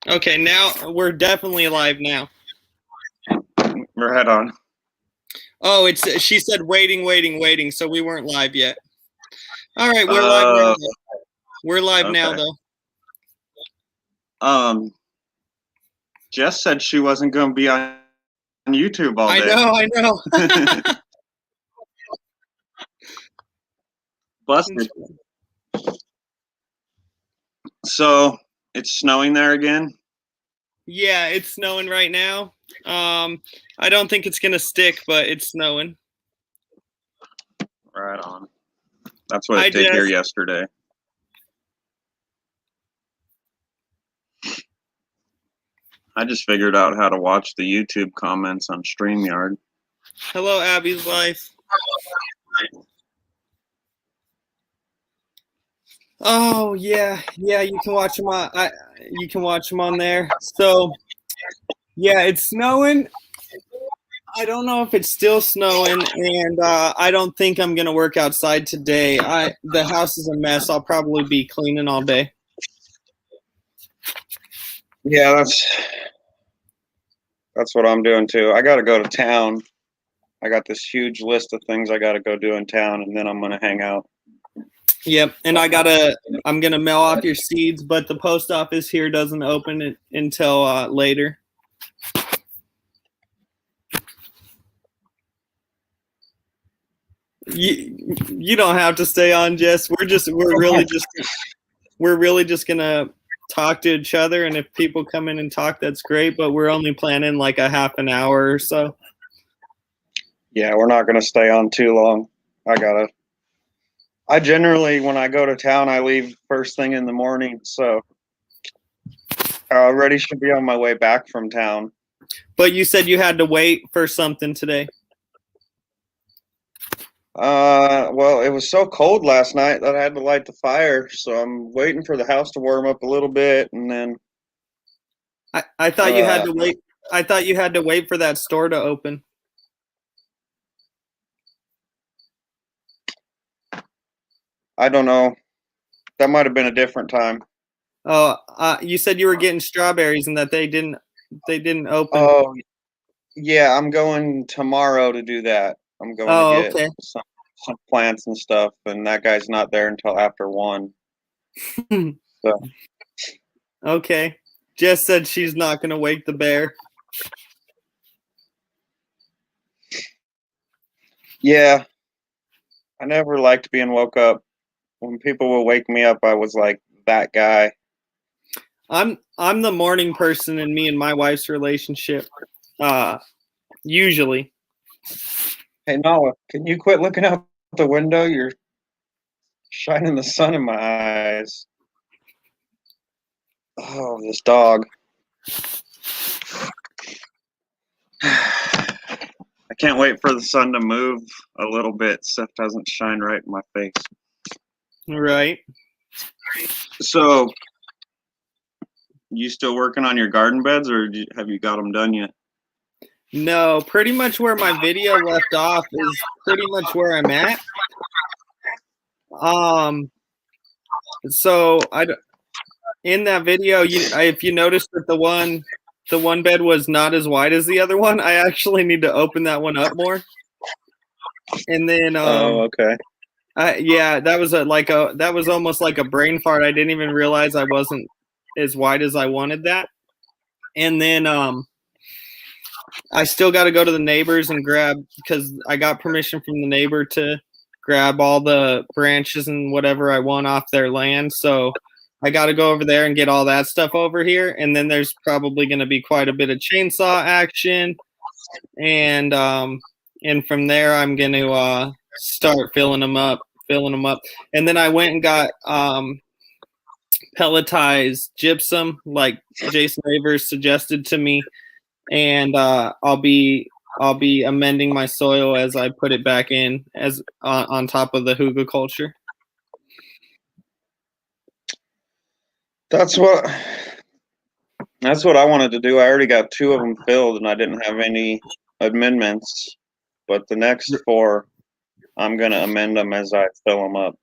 Okay, now we're definitely live now. We're head on. Oh, she said waiting, waiting, waiting, so we weren't live yet. All right, we're live now. We're live now, though. Jess said she wasn't going to be on YouTube all day. I know. Busted. So it's snowing there again? Yeah, it's snowing right now. I don't think it's gonna stick, but it's snowing. Right on. That's what it did here yesterday. I just figured out how to watch the YouTube comments on StreamYard. Hello, Abby's Life. Oh yeah, you can watch them on. You can watch them on there. So yeah, it's snowing. I don't know if it's still snowing, and I don't think I'm gonna work outside today. The house is a mess. I'll probably be cleaning all day. Yeah, that's what I'm doing too. I got to go to town. I got this huge list of things I got to go do in town, and then I'm gonna hang out. Yep, and I'm gonna mail off your seeds, but the post office here doesn't open it until later. You don't have to stay on, Jess. We're really just gonna talk to each other, and if people come in and talk, that's great, but we're only planning like a half an hour or so. Yeah, we're not gonna stay on too long. I generally, when I go to town, I leave first thing in the morning, so I already should be on my way back from town. But you said you had to wait for something today. Well, it was so cold last night that I had to light the fire, so I'm waiting for the house to warm up a little bit, and then I thought you had to wait. I thought you had to wait for that store to open. I don't know. That might have been a different time. Oh, you said you were getting strawberries and that they didn't open. Oh, yeah, I'm going tomorrow to do that. I'm going to get some plants and stuff, and that guy's not there until after 1. So. Okay. Jess said she's not going to wake the bear. Yeah. I never liked being woke up. When people would wake me up, I was like that guy. I'm the morning person in me and my wife's relationship. Usually. Hey Noah, can you quit looking out the window? You're shining the sun in my eyes. Oh, this dog. I can't wait for the sun to move a little bit so it doesn't shine right in my face. Right. So, you still working on your garden beds, or have you got them done yet? No, pretty much where my video left off is pretty much where I'm at. So in that video, if you noticed that the one bed was not as wide as the other one, I actually need to open that one up more. And then okay. Yeah, that was almost like a brain fart. I didn't even realize I wasn't as wide as I wanted that. And then I still got to go to the neighbors and grab, because I got permission from the neighbor to grab all the branches and whatever I want off their land. So I got to go over there and get all that stuff over here. And then there's probably going to be quite a bit of chainsaw action. And from there, I'm going to start filling them up. And then I went and got pelletized gypsum, like Jason Avers suggested to me, and I'll be amending my soil as I put it back in as on top of the hygge culture. That's what I wanted to do. I already got 2 of them filled, and I didn't have any amendments. But the next 4, I'm gonna amend them as I fill them up.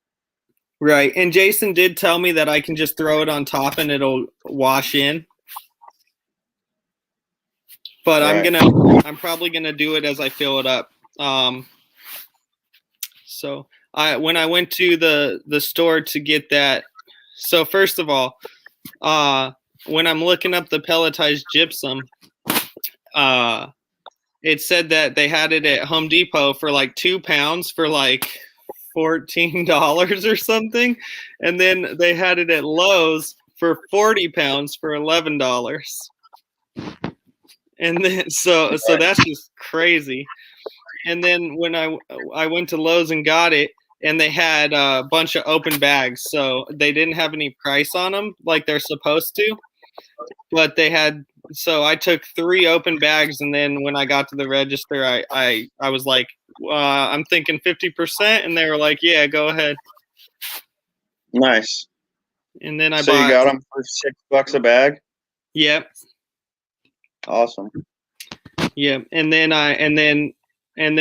Right, and Jason did tell me that I can just throw it on top and it'll wash in. but Right. I'm probably gonna do it as I fill it up. So when I went to the store to get that, so first of all, when I'm looking up the pelletized gypsum, it said that they had it at Home Depot for like 2 pounds for like $14 or something, and then they had it at Lowe's for 40 pounds for $11. And then so that's just crazy. And then when I went to Lowe's and got it, and they had a bunch of open bags, so they didn't have any price on them like they're supposed to, but they had. So I took 3 open bags, and then when I got to the register, I was like, I'm thinking 50%, and they were like, yeah, go ahead. Nice. And then I So you bought. got them for $6 a bag? Yep. Awesome. Yep. And then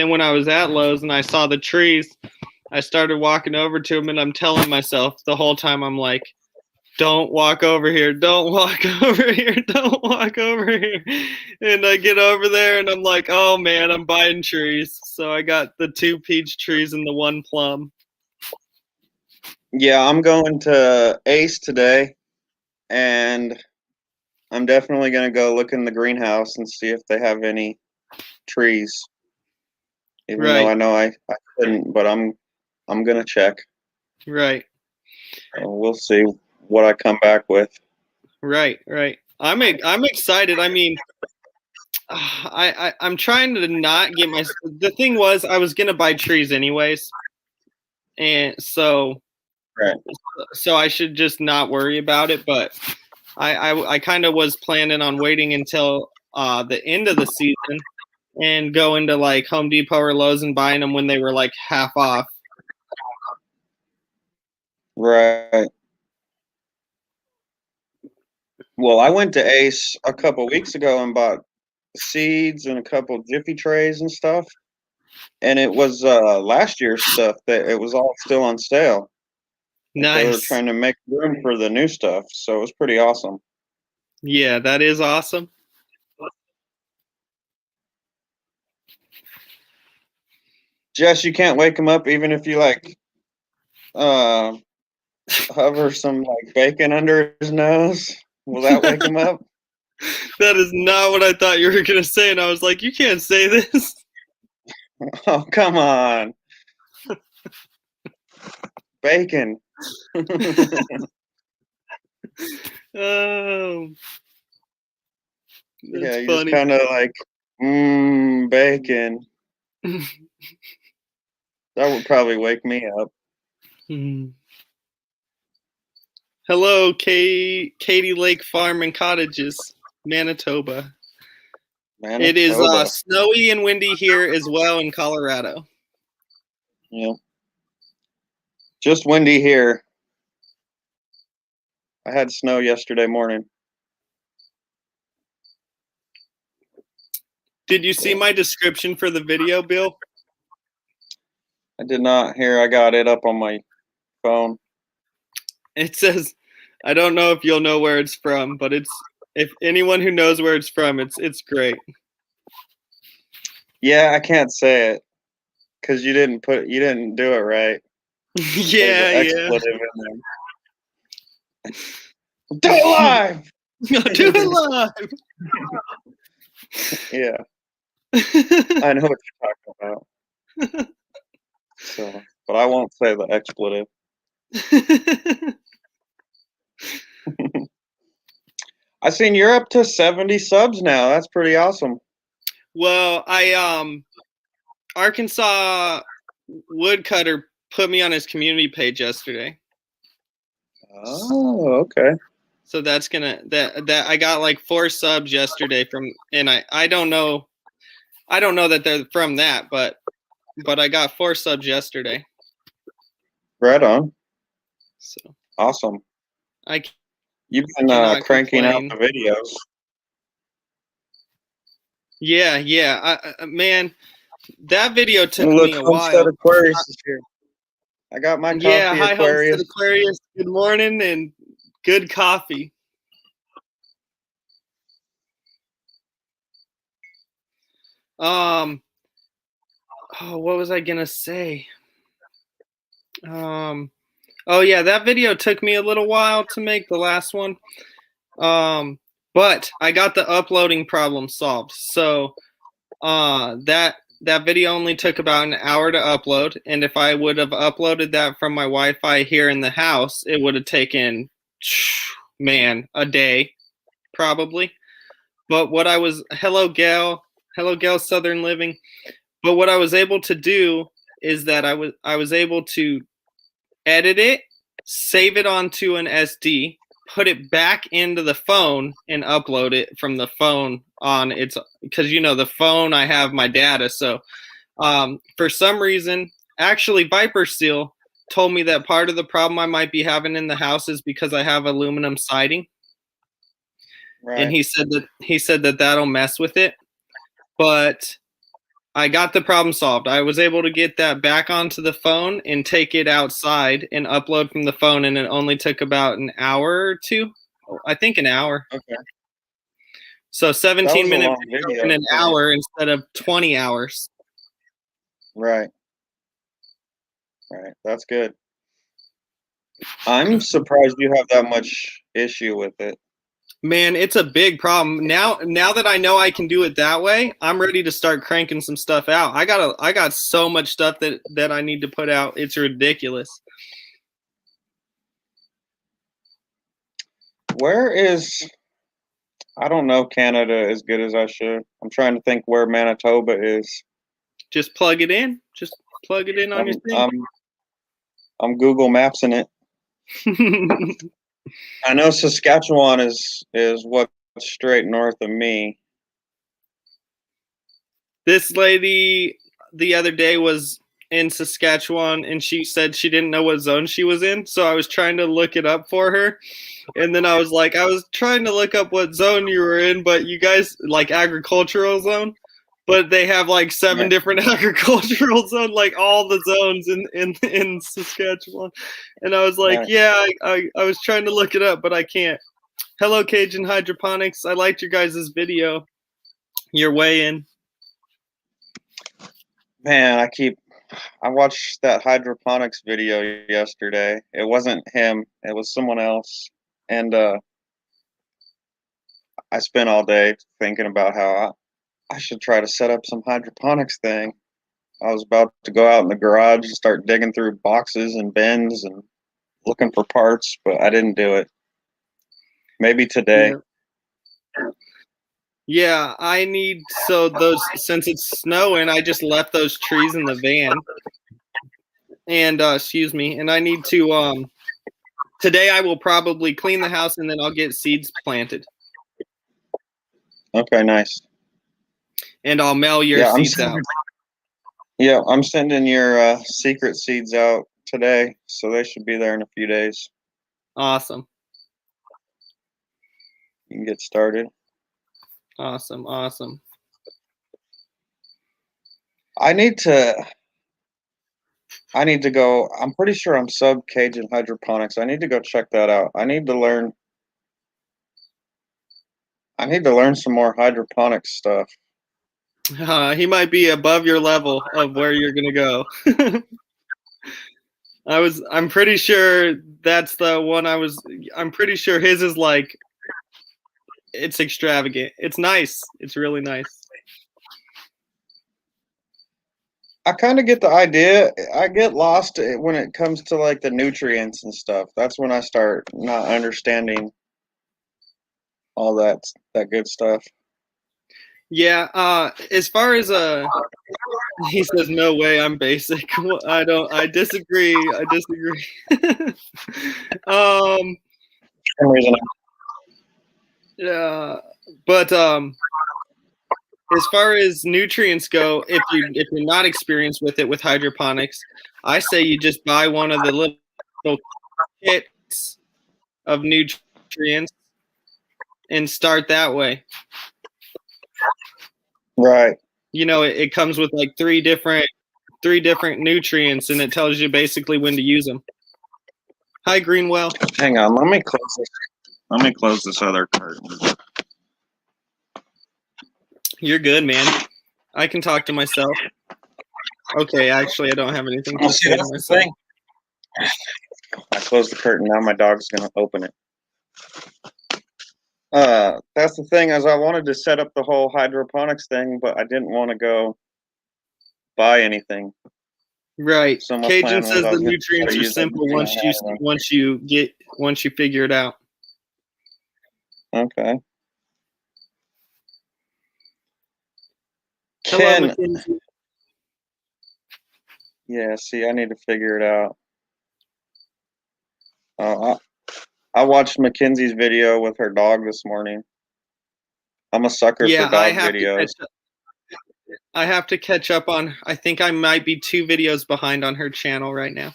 when I was at Lowe's and I saw the trees, I started walking over to them, and I'm telling myself the whole time, I'm like, don't walk over here, don't walk over here, don't walk over here. And I get over there and I'm like, oh man, I'm buying trees. So I got the 2 peach trees and the 1 plum. Yeah, I'm going to Ace today, and I'm definitely going to go look in the greenhouse and see if they have any trees. Even though Right. I know I couldn't, but I'm going to check. Right. We'll see what I come back with. Right. I'm excited. I mean, I'm trying to not get my. The thing was, I was gonna buy trees anyways, and so Right. so I should just not worry about it. But I kind of was planning on waiting until the end of the season and going to like Home Depot or Lowe's and buying them when they were like half off. Right. Well, I went to Ace a couple weeks ago and bought seeds and a couple Jiffy trays and stuff. And it was last year's stuff that it was all still on sale. Like they were Nice. trying to make room for the new stuff, so it was pretty awesome. Yeah, that is awesome. Jess, you can't wake him up even if you like hover some like bacon under his nose. Will that wake him up? That is not what I thought you were gonna say, and I was like, you can't say this. Oh, come on. Bacon. Oh, Yeah, that's you just funny. kind of like, bacon. That would probably wake me up. Hello, Katy Lake Farm and Cottages, Manitoba. It is Manitoba. snowy and windy here as well in Colorado. Yeah. Just windy here. I had snow yesterday morning. Did you see my description for the video, Bill? I did not hear. I got it up on my phone. It says, I don't know if you'll know where it's from, but if anyone who knows where it's from, it's great. Yeah, I can't say it because you didn't do it right. There's an expletive in there. Do it live. Do it live. Yeah, I know what you're talking about. So, but I won't say the expletive. I seen you're up to 70 subs now. That's pretty awesome. Well, Arkansas Woodcutter put me on his community page yesterday. Oh, okay. So that's gonna that I got like 4 subs yesterday from, and I don't know that they're from that, but I got 4 subs yesterday. Right on. So Awesome. You've been cranking out the videos. Yeah. Man, that video took me a while. Homestead Aquarius is here. I got my coffee, hi, Aquarius. Homestead Aquarius. Good morning and good coffee. Oh, what was I gonna say? Oh yeah, that video took me a little while to make, the last one. But I got the uploading problem solved. So that video only took about an hour to upload, and if I would have uploaded that from my Wi-Fi here in the house, it would have taken, man, a day probably. But what I was hello Gail Southern Living. But what I was able to do is that I was able to edit it, save it onto an SD, put it back into the phone, and upload it from the phone on its, because the phone, I have my data. So for some reason, actually Viper Seal told me that part of the problem I might be having in the house is because I have aluminum siding. Right. And he said that that'll mess with it. But I got the problem solved. I was able to get that back onto the phone and take it outside and upload from the phone, and it only took about an hour or two. I think an hour. Okay. So 17-minute video in an hour instead of 20 hours. Right. Right. That's good. I'm surprised you have that much issue with it. Man, it's a big problem. Now that I know I can do it that way, I'm ready to start cranking some stuff out. I got so much stuff that I need to put out. It's ridiculous. Where is, I don't know Canada as good as I should. I'm trying to think where Manitoba is. Just plug it in. Just plug it in on your thing. I'm Google Mapsing it. I know Saskatchewan is what's straight north of me. This lady the other day was in Saskatchewan, and she said she didn't know what zone she was in. So I was trying to look it up for her. And then I was like, I was trying to look up what zone you were in, but you guys, like agricultural zone, but they have like 7 different agricultural zones, like all the zones in Saskatchewan. And I was like, yeah, I was trying to look it up, but I can't. Hello, Cajun Hydroponics. I liked your guys' video. You're way in. Man, I watched that hydroponics video yesterday. It wasn't him, it was someone else. And I spent all day thinking about how I should try to set up some hydroponics thing. I was about to go out in the garage and start digging through boxes and bins and looking for parts, but I didn't do it. Maybe today. Yeah, I need, so those, since it's snowing, I just left those trees in the van. And excuse me, and I need to today I will probably clean the house, and then I'll get seeds planted. Okay, nice. And I'll mail your seeds out. Yeah, I'm sending your secret seeds out today, so they should be there in a few days. Awesome. You can get started. Awesome. I need to go. I'm pretty sure I'm sub Cajun Hydroponics. I need to go check that out. I need to learn some more hydroponics stuff. He might be above your level of where you're gonna go. I'm pretty sure that's the one I'm pretty sure his is like, it's extravagant. It's nice. It's really nice. I kind of get the idea. I get lost when it comes to like the nutrients and stuff. That's when I start not understanding all that good stuff. Yeah, as far as he says no way, I'm basic. I disagree. For some reason. Yeah, but as far as nutrients go, if you're not experienced with it with hydroponics, I say you just buy one of the little kits of nutrients and start that way. Right. It comes with like three different nutrients, and it tells you basically when to use them. Hi, Greenwell. Hang on, let me close this other curtain. You're good, man. I can talk to myself. Okay, actually, I don't have anything Well, to see, say to that's the myself. thing. I closed the curtain. Now my dog's gonna open it. That's the thing, is I wanted to set up the whole hydroponics thing, but I didn't want to go buy anything. Right. So my Cajun plan was says I the was gonna try to nutrients are use simple everything I once you figure it out. had. Okay. Hello, Ken, Mackenzie. yeah, see, I need to figure it out. I watched Mackenzie's video with her dog this morning. I'm a sucker for Yeah, dog videos. I have to catch up on. I think I might be 2 videos behind on her channel right now.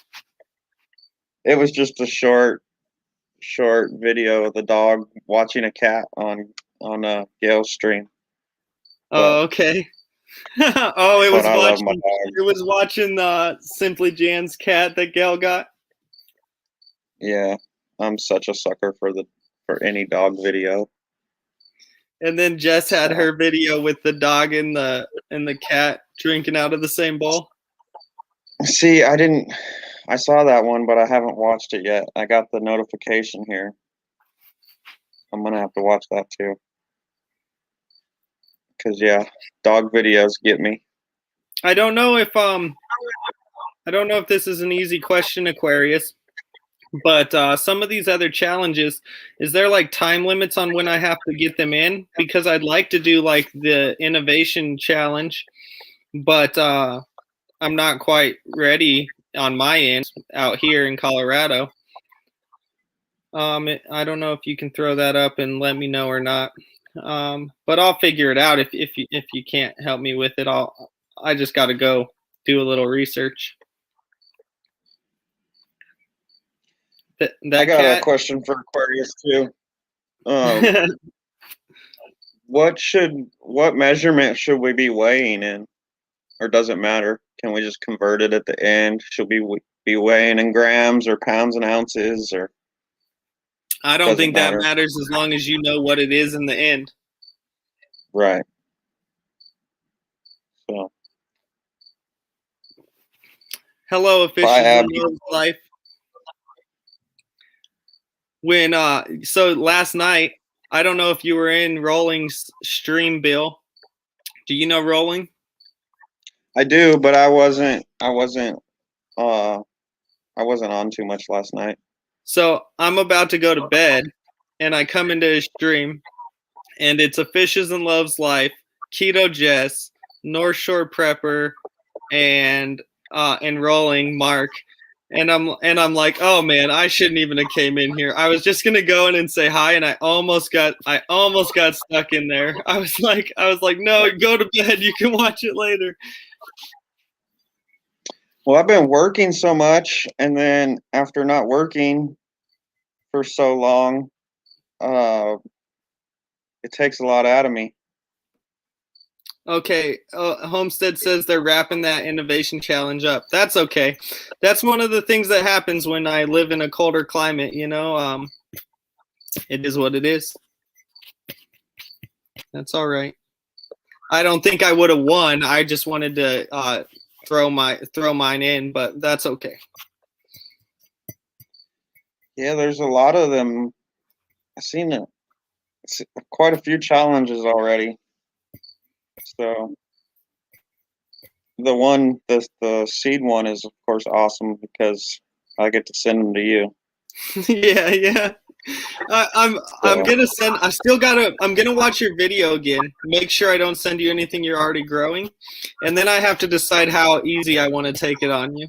It was just a short video of the dog watching a cat on a Gail's stream. But Oh, okay. Oh, but I love my dog. it was watching Simply Jan's cat that Gail got. Yeah, I'm such a sucker for any dog video. And then Jess had So her video with the dog and the cat drinking out of the same bowl. see, I saw that one, but I haven't watched it yet. I got the notification here. I'm gonna have to watch that too. Cause yeah, dog videos get me. I don't know if this is an easy question, Aquarius, but some of these other challenges, is there like time limits on when I have to get them in? Because I'd like to do like the innovation challenge, but I'm not quite ready on my end out here in Colorado. I don't know if you can throw that up and let me know or not. But I'll figure it out. If you can't help me with it, I just got to go do a little research. I That got a cat. question for Aquarius too. Um, what measurement should we be weighing in, or does it matter? Can we just convert it at the end? Should we be weighing in grams or pounds and ounces, or I don't doesn't think that matter? matters as long as you know what it is in the end. Right. So Hello, bye, Fishes in Abby. Love's Life. When so last night, I don't know if you were in Rolling's stream, Bill. Do you know Rolling? I do, but I wasn't. Uh, I wasn't on too much last night. So I'm about to go to bed, and I come into his stream, and it's a Fishes and Love's Life, Keto Jess, North Shore Prepper, and Rolling Mark. And I'm like, oh man, I shouldn't even have came in here. I was just gonna go in and say hi, and I almost got stuck in there. I was like, no, go to bed. You can watch it later. Well, I've been working so much, and then after not working for so long, uh, it takes a lot out of me. Okay, Homestead says they're wrapping that innovation challenge up. That's okay. That's one of the things that happens when I live in a colder climate. It is what it is. That's all right. I don't think I would have won. I just wanted to throw mine in, but that's okay. Yeah, there's a lot of them. I've seen it. Quite a few challenges already. So the seed one is of course awesome because I get to send them to you. Yeah. I'm gonna send. I'm gonna watch your video again. Make sure I don't send you anything you're already growing, and then I have to decide how easy I want to take it on you.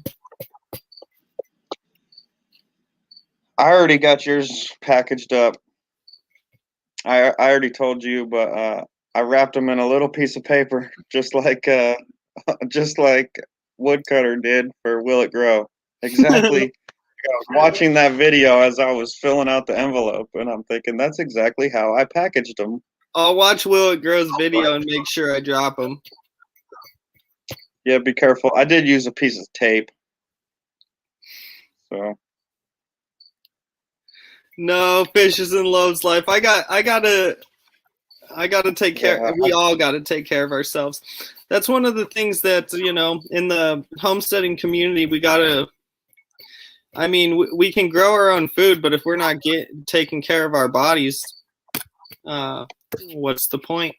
I already got yours packaged up. I already told you, but I wrapped them in a little piece of paper, just like Woodcutter did for Will It Grow. Exactly. I was watching that video as I was filling out the envelope, and I'm thinking that's exactly how I packaged them. I'll watch Will It Grow's video and make sure I drop them. Yeah, be careful. I did use a piece of tape. So No, Fishes and Love's Life. I gotta I got to take care. Yeah. We all got to take care of ourselves. That's one of the things that, you know, in the homesteading community, we got to, I mean, we can grow our own food, but if we're not taking care of our bodies, what's the point?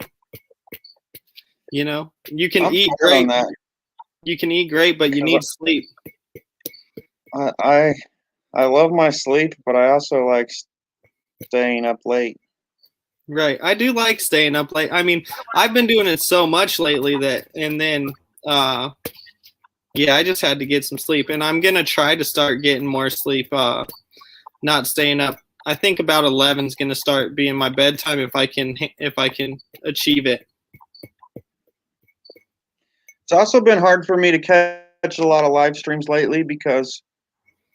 You know, you can eat great. On that. You can eat great, but you need sleep. I love my sleep, but I also like staying up late. Right. I do like staying up late. I mean, I've been doing it so much lately that, and then, yeah, I just had to get some sleep, and I'm gonna try to start getting more sleep. Not staying up. I think about 11 is gonna start being my bedtime if I can achieve it. It's also been hard for me to catch a lot of live streams lately because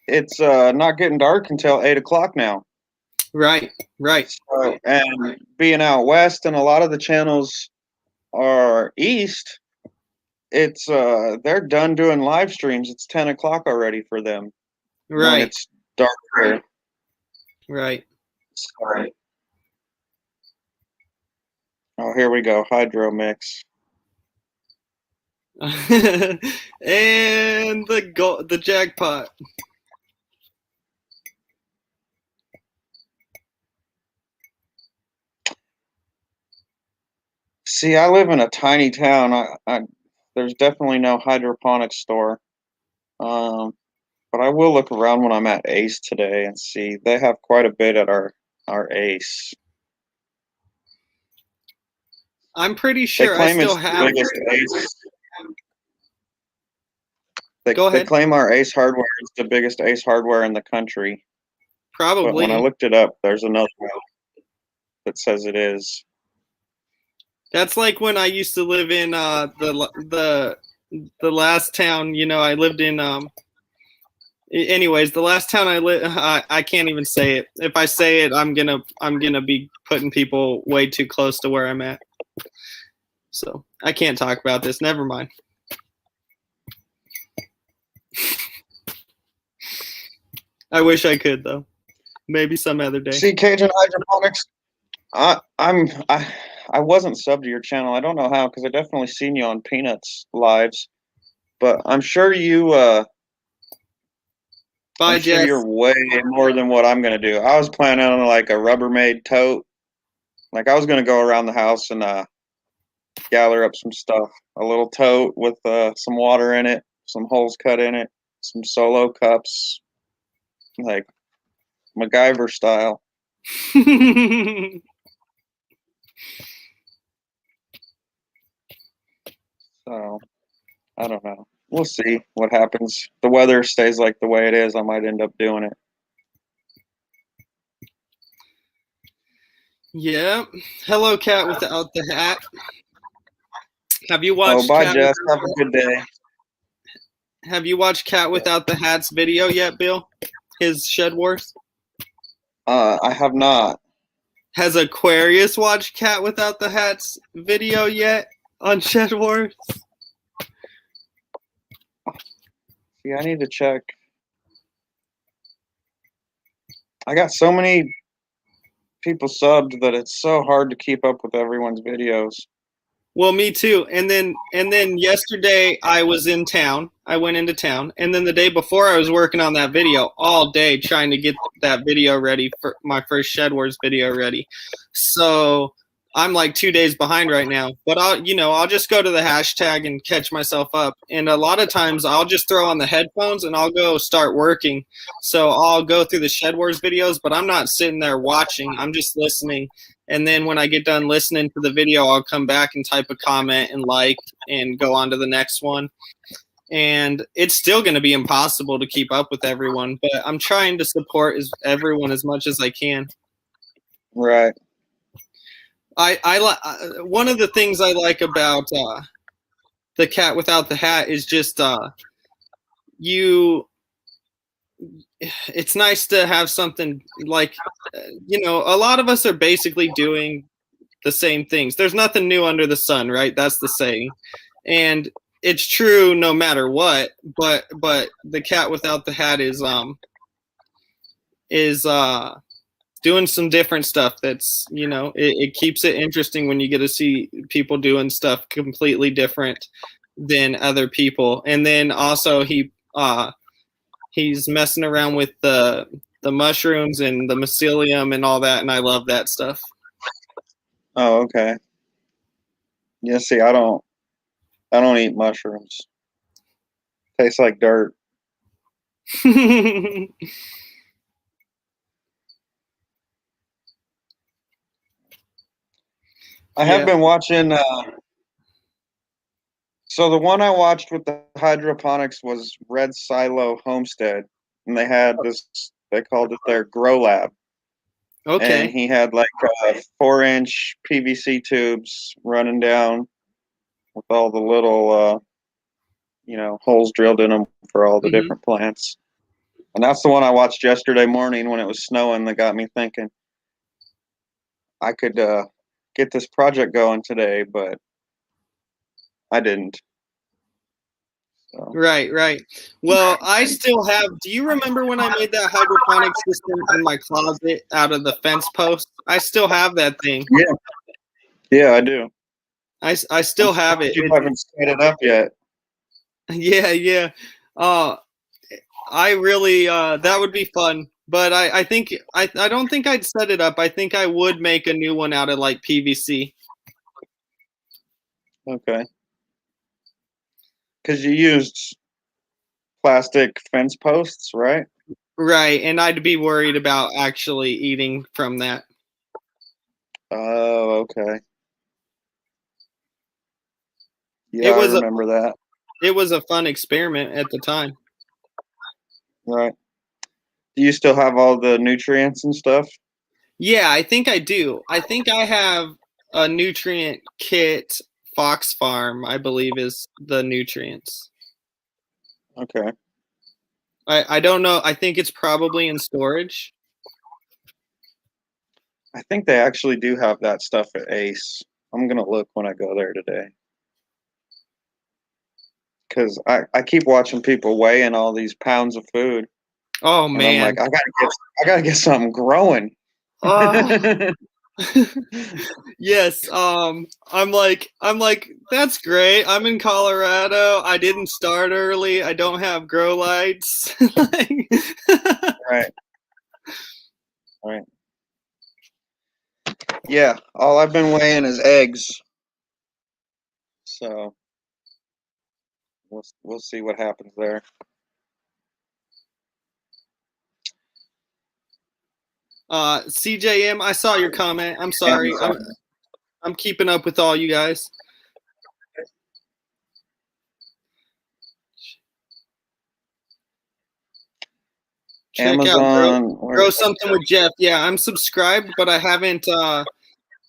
it's not getting dark until 8 o'clock now. Right. So, and being out west, and a lot of the channels are east. It's they're done doing live streams. It's 10 o'clock already for them. Right. When it's dark here. Right. Sorry. Oh, here we go. Hydro mix. And the jackpot. See, I live in a tiny town. There's definitely no hydroponics store. But I will look around when I'm at Ace today and see. They have quite a bit at our Ace. I'm pretty sure I still have. Go ahead. They claim our Ace hardware is the biggest Ace hardware in the country. Probably. But when I looked it up, there's another one that says it is. That's like when I used to live in the last town. You know, I lived in. Anyways, the last town I lived, I can't even say it. If I say it, I'm gonna be putting people way too close to where I'm at. So I can't talk about this. Never mind. I wish I could though. Maybe some other day. See, Cajun Hydroponics. I wasn't subbed to your channel. I don't know how, because I definitely seen you on Peanuts lives, but I'm sure you. Bye, I'm sure you're way more than what I'm gonna do. I was planning on like a Rubbermaid tote. Like I was gonna go around the house and gather up some stuff. A little tote with some water in it, some holes cut in it, some solo cups, like MacGyver style. So I don't know. We'll see what happens. The weather stays like the way it is, I might end up doing it. Yeah. Hello, cat without the hat. Have you watched? Oh, bye, Jess. Have a good day. Have you watched Cat Without the Hat's video yet, Bill? His Shed Wars? I have not. Has Aquarius watched Cat Without the Hat's video yet on Shed Wars? See, I need to check. I got so many people subbed that it's so hard to keep up with everyone's videos. Well, me too. And then yesterday I was in town. I went into town, and then the day before I was working on that video all day trying to get that video ready for my first Shed Wars video ready. So I'm like 2 days behind right now. But I'll just go to the hashtag and catch myself up. And a lot of times I'll just throw on the headphones and I'll go start working. So I'll go through the Shed Wars videos, but I'm not sitting there watching. I'm just listening. And then when I get done listening to the video, I'll come back and type a comment and like and go on to the next one. And it's still going to be impossible to keep up with everyone, but I'm trying to support everyone as much as I can. Right. One of the things I like about the Cat Without the Hat is just it's nice to have something like, a lot of us are basically doing the same things. There's nothing new under the sun, right? That's the saying. And it's true no matter what, but the Cat Without the Hat is doing some different stuff. That's, it keeps it interesting when you get to see people doing stuff completely different than other people. And then also he's messing around with the mushrooms and the mycelium and all that, and I love that stuff. Oh, okay. Yeah, see, I don't eat mushrooms. Tastes like dirt. I have Yeah. been watching. So the one I watched with the hydroponics was Red Silo Homestead, and they had this. They called it their Grow Lab, and Okay. he had like 4-inch PVC tubes running down with all the little, holes drilled in them for all the Hmm. different plants. And that's the one I watched yesterday morning when it was snowing. That got me thinking I could get this project going today, but I didn't. So. Right. Well, I still have. Do you remember when I made that hydroponic system in my closet out of the fence post? I still have that thing. Yeah, yeah, I do. I I'm still have surprised it. you haven't set it up yet. Yeah. Uh, I really that would be fun. But I think I don't think I'd set it up. I think I would make a new one out of like PVC. Okay. Because you used plastic fence posts, right? Right, and I'd be worried about actually eating from that. Oh, okay. Yeah, It I was a remember that. it was a fun experiment at the time. Right. Do you still have all the nutrients and stuff? Yeah, I think I do. I think I have a nutrient kit. Fox Farm, I believe, is the nutrients. Okay. I don't know. I think it's probably in storage. I think they actually do have that stuff at Ace. I'm gonna look when I go there today. Because I keep watching people weighing all these pounds of food, Oh and I'm man. like, I gotta get something growing. Oh yes. I'm like that's great. I'm in Colorado. I didn't start early. I don't have grow lights. Right, right. Yeah, all I've been weighing is eggs. So we'll see what happens there. CJM, I saw your comment. I'm sorry. Amazon. I'm keeping up with all you guys. Check out Amazon. grow something with Jeff. Yeah, I'm subscribed, but I haven't.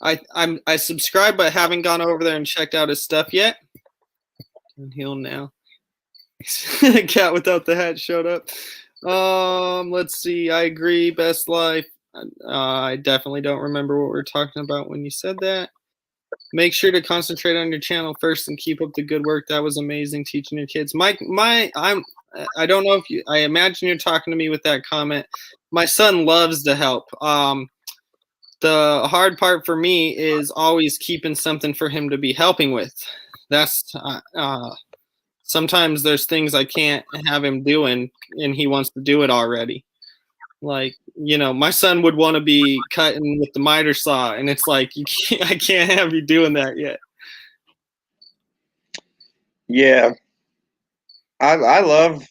I subscribed, but haven't gone over there and checked out his stuff yet. And he'll now. Cat without the hat showed up. Let's see. I agree. Best life. I definitely don't remember what we were talking about when you said that. Make sure to concentrate on your channel first and keep up the good work. That was amazing teaching your kids. I don't know if you. I imagine you're talking to me with that comment. My son loves to help. The hard part for me is always keeping something for him to be helping with. That's sometimes there's things I can't have him doing, and he wants to do it already. Like, my son would want to be cutting with the miter saw, and it's like I can't have you doing that yet. Yeah, I love.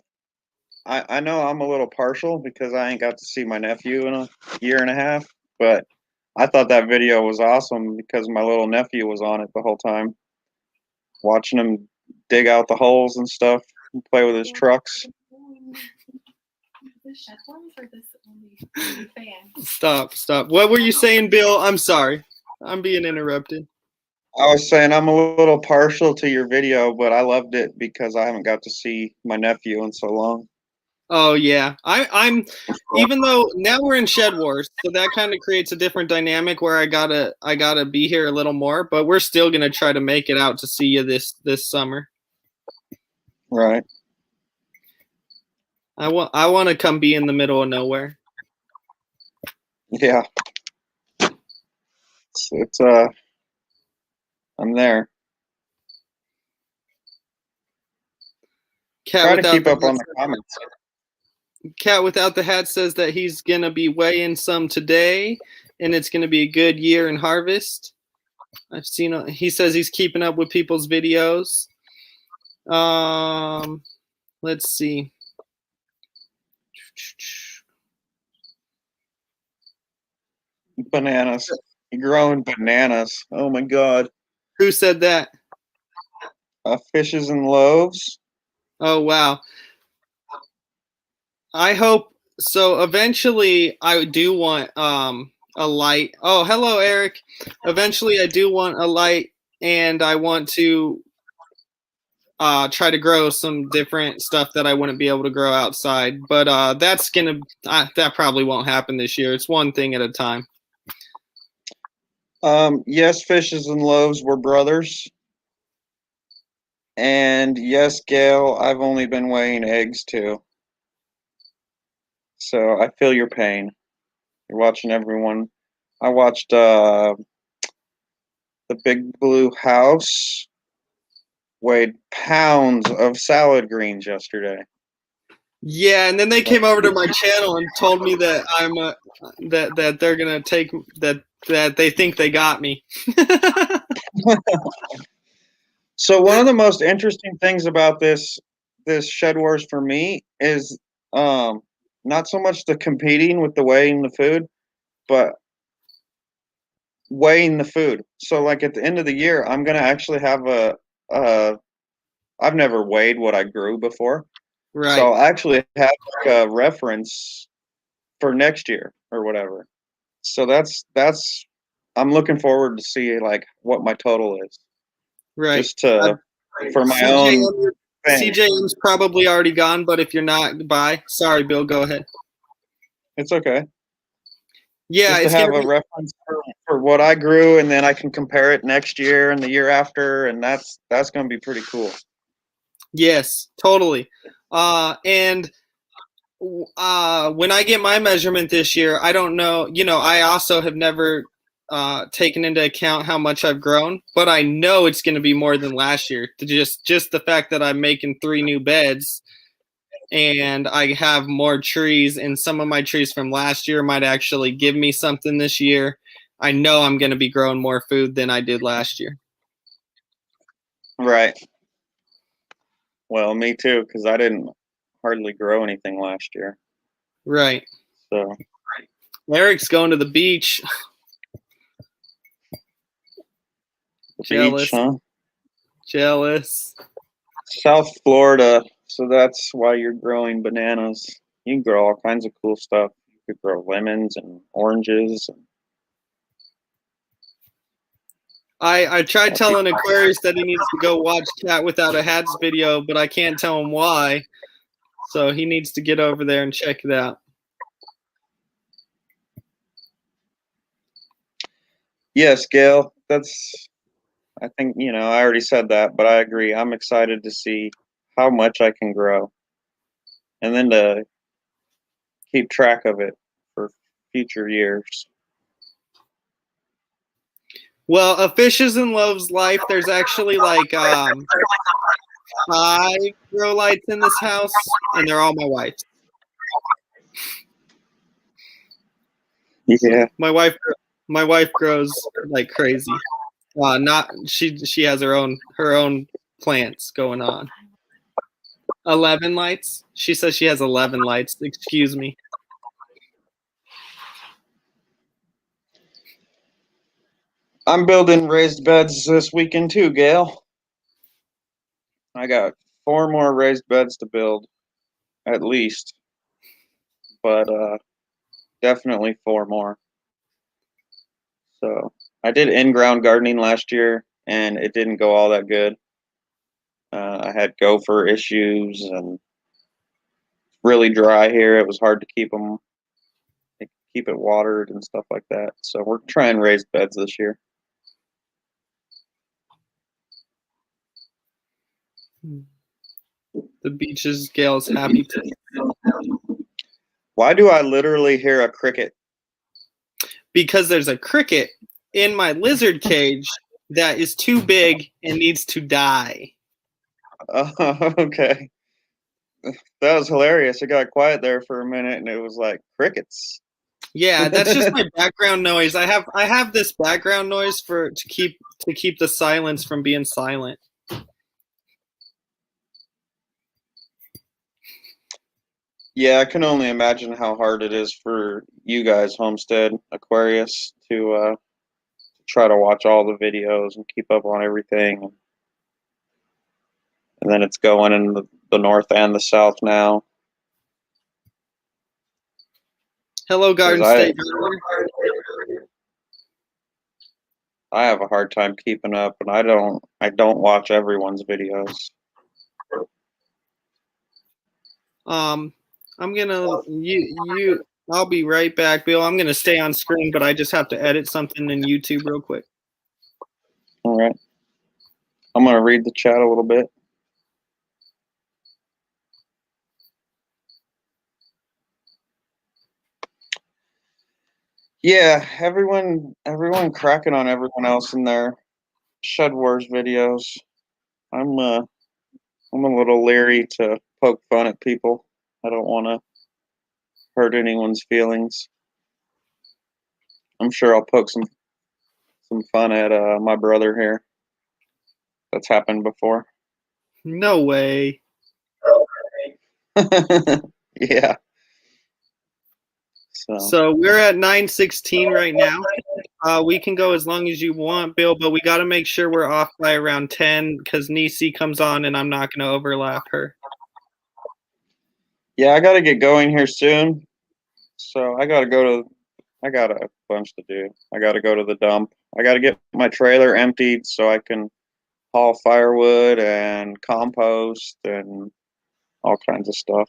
I know I'm a little partial because I ain't got to see my nephew in a year and a half, but I thought that video was awesome because my little nephew was on it the whole time, watching him dig out the holes and stuff and play with his trucks. Stop. What were you saying, Bill? I'm sorry. I'm being interrupted. I was saying I'm a little partial to your video, but I loved it because I haven't got to see my nephew in so long. Oh yeah, I'm. Even though now we're in Shed Wars, so that kind of creates a different dynamic where I gotta be here a little more. But we're still gonna try to make it out to see you this summer. Right. I want to come be in the middle of nowhere. Yeah. It's I'm there. Cat Try to without keep the up hat on the comments. Cat without the hat says that he's gonna be weighing some today, and it's gonna be a good year in harvest. I've seen. He says he's keeping up with people's videos. Let's see. Bananas. You're growing bananas. Oh my God. Who said that? Fishes and loaves. Oh wow. I hope so. Eventually, I do want a light. Oh, hello, Eric. Eventually, I do want a light, and I want to try to grow some different stuff that I wouldn't be able to grow outside. But that probably won't happen this year. It's one thing at a time. Yes, fishes and loaves were brothers. And yes, Gail, I've only been weighing eggs too. So I feel your pain. You're watching everyone. I watched The Big Blue House weighed pounds of salad greens yesterday. Yeah, and then they came over to my channel and told me that that they're gonna take that they think they got me. So one of the most interesting things about this Shed Wars for me is not so much the competing with the weighing the food, but weighing the food. So like at the end of the year, I'm gonna actually have a I've never weighed what I grew before, so Right, I'll actually have like a reference for next year or whatever. So that's I'm looking forward to see like what my total is, right. just to for my own CJM, thing. CJM's probably already gone, but if you're not, bye. Sorry, Bill. Go ahead. It's okay. Yeah, Just to it's gonna have a be. reference for what I grew, and then I can compare it next year and the year after, and that's going to be pretty cool. Yes, totally. And when I get my measurement this year, I don't know. I also have never taken into account how much I've grown, but I know it's going to be more than last year. Just the fact that I'm making 3 new beds and I have more trees, and some of my trees from last year might actually give me something this year. I know I'm going to be growing more food than I did last year. Right. Well, me too, because I didn't hardly grow anything last year. Right. So Eric's going to the beach. the beach, Jealous. huh? Jealous. South Florida. So that's why you're growing bananas. You can grow all kinds of cool stuff. You could grow lemons and oranges. I tried telling Aquarius that he needs to go watch Cat Without a Hat's video, but I can't tell him why. So he needs to get over there and check it out. Yes, Gail. I think, I already said that, but I agree. I'm excited to see how much I can grow and then to keep track of it for future years. Well, a Fishes and Loaves life, there's actually like 5 grow lights in this house, and they're all my wife's. Yeah. My wife grows like crazy. Not she has her own plants going on. 11 lights. She says she has 11 lights. Excuse me. I'm building raised beds this weekend too, Gail. I got 4 more raised beds to build, at least, but definitely 4 more. So I did in-ground gardening last year, and it didn't go all that good. I had gopher issues and really dry here. It was hard to keep it watered and stuff like that. So we're trying raised beds this year. The beaches Gail's happy to. Why do I literally hear a cricket? because there's a cricket in my lizard cage that is too big and needs to die. Okay. That was hilarious. It got quiet there for a minute and it was like crickets. Yeah, that's just my background noise. I have this background noise to keep the silence from being silent. Yeah, I can only imagine how hard it is for you guys, Homestead Aquarius, to try to watch all the videos and keep up on everything. And then it's going in the north and the south now. Hello, Garden State. I have a hard time keeping up, and I don't watch everyone's videos. I'm gonna I'll be right back, Bill. I'm gonna stay on screen, but I just have to edit something in YouTube real quick. All right. I'm gonna read the chat a little bit. Yeah, everyone cracking on everyone else in their Shed Wars videos. I'm a little leery to poke fun at people. I don't want to hurt anyone's feelings. I'm sure I'll poke some fun at my brother here. That's happened before. No way. Yeah. So we're at 9:16 right now. We can go as long as you want, Bill, but we got to make sure we're off by around 10 because Nisi comes on and I'm not going to overlap her. Yeah, I got to get going here soon. So I got a bunch to do. I got to go to the dump. I got to get my trailer emptied so I can haul firewood and compost and all kinds of stuff.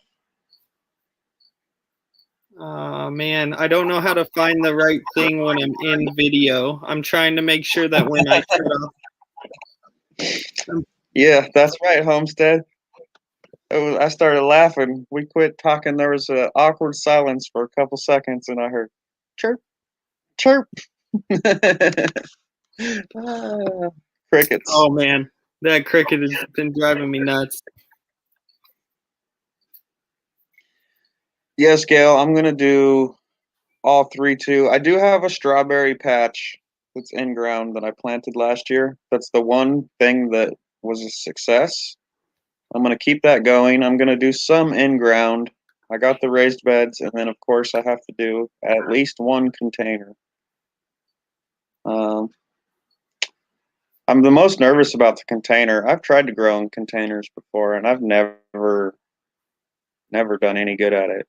Man, I don't know how to find the right thing when I'm in video. I'm trying to make sure that when I shut off. Yeah, that's right, Homestead. I started laughing. We quit talking. There was an awkward silence for a couple seconds, and I heard chirp, chirp. Crickets. Oh, man. That cricket has been driving me nuts. Yes, Gail, I'm going to do all three too. I do have a strawberry patch that's in ground that I planted last year. That's the one thing that was a success. I'm going to keep that going. I'm going to do some in ground. I got the raised beds, and then, of course, I have to do at least one container. I'm the most nervous about the container. I've tried to grow in containers before, and I've never done any good at it.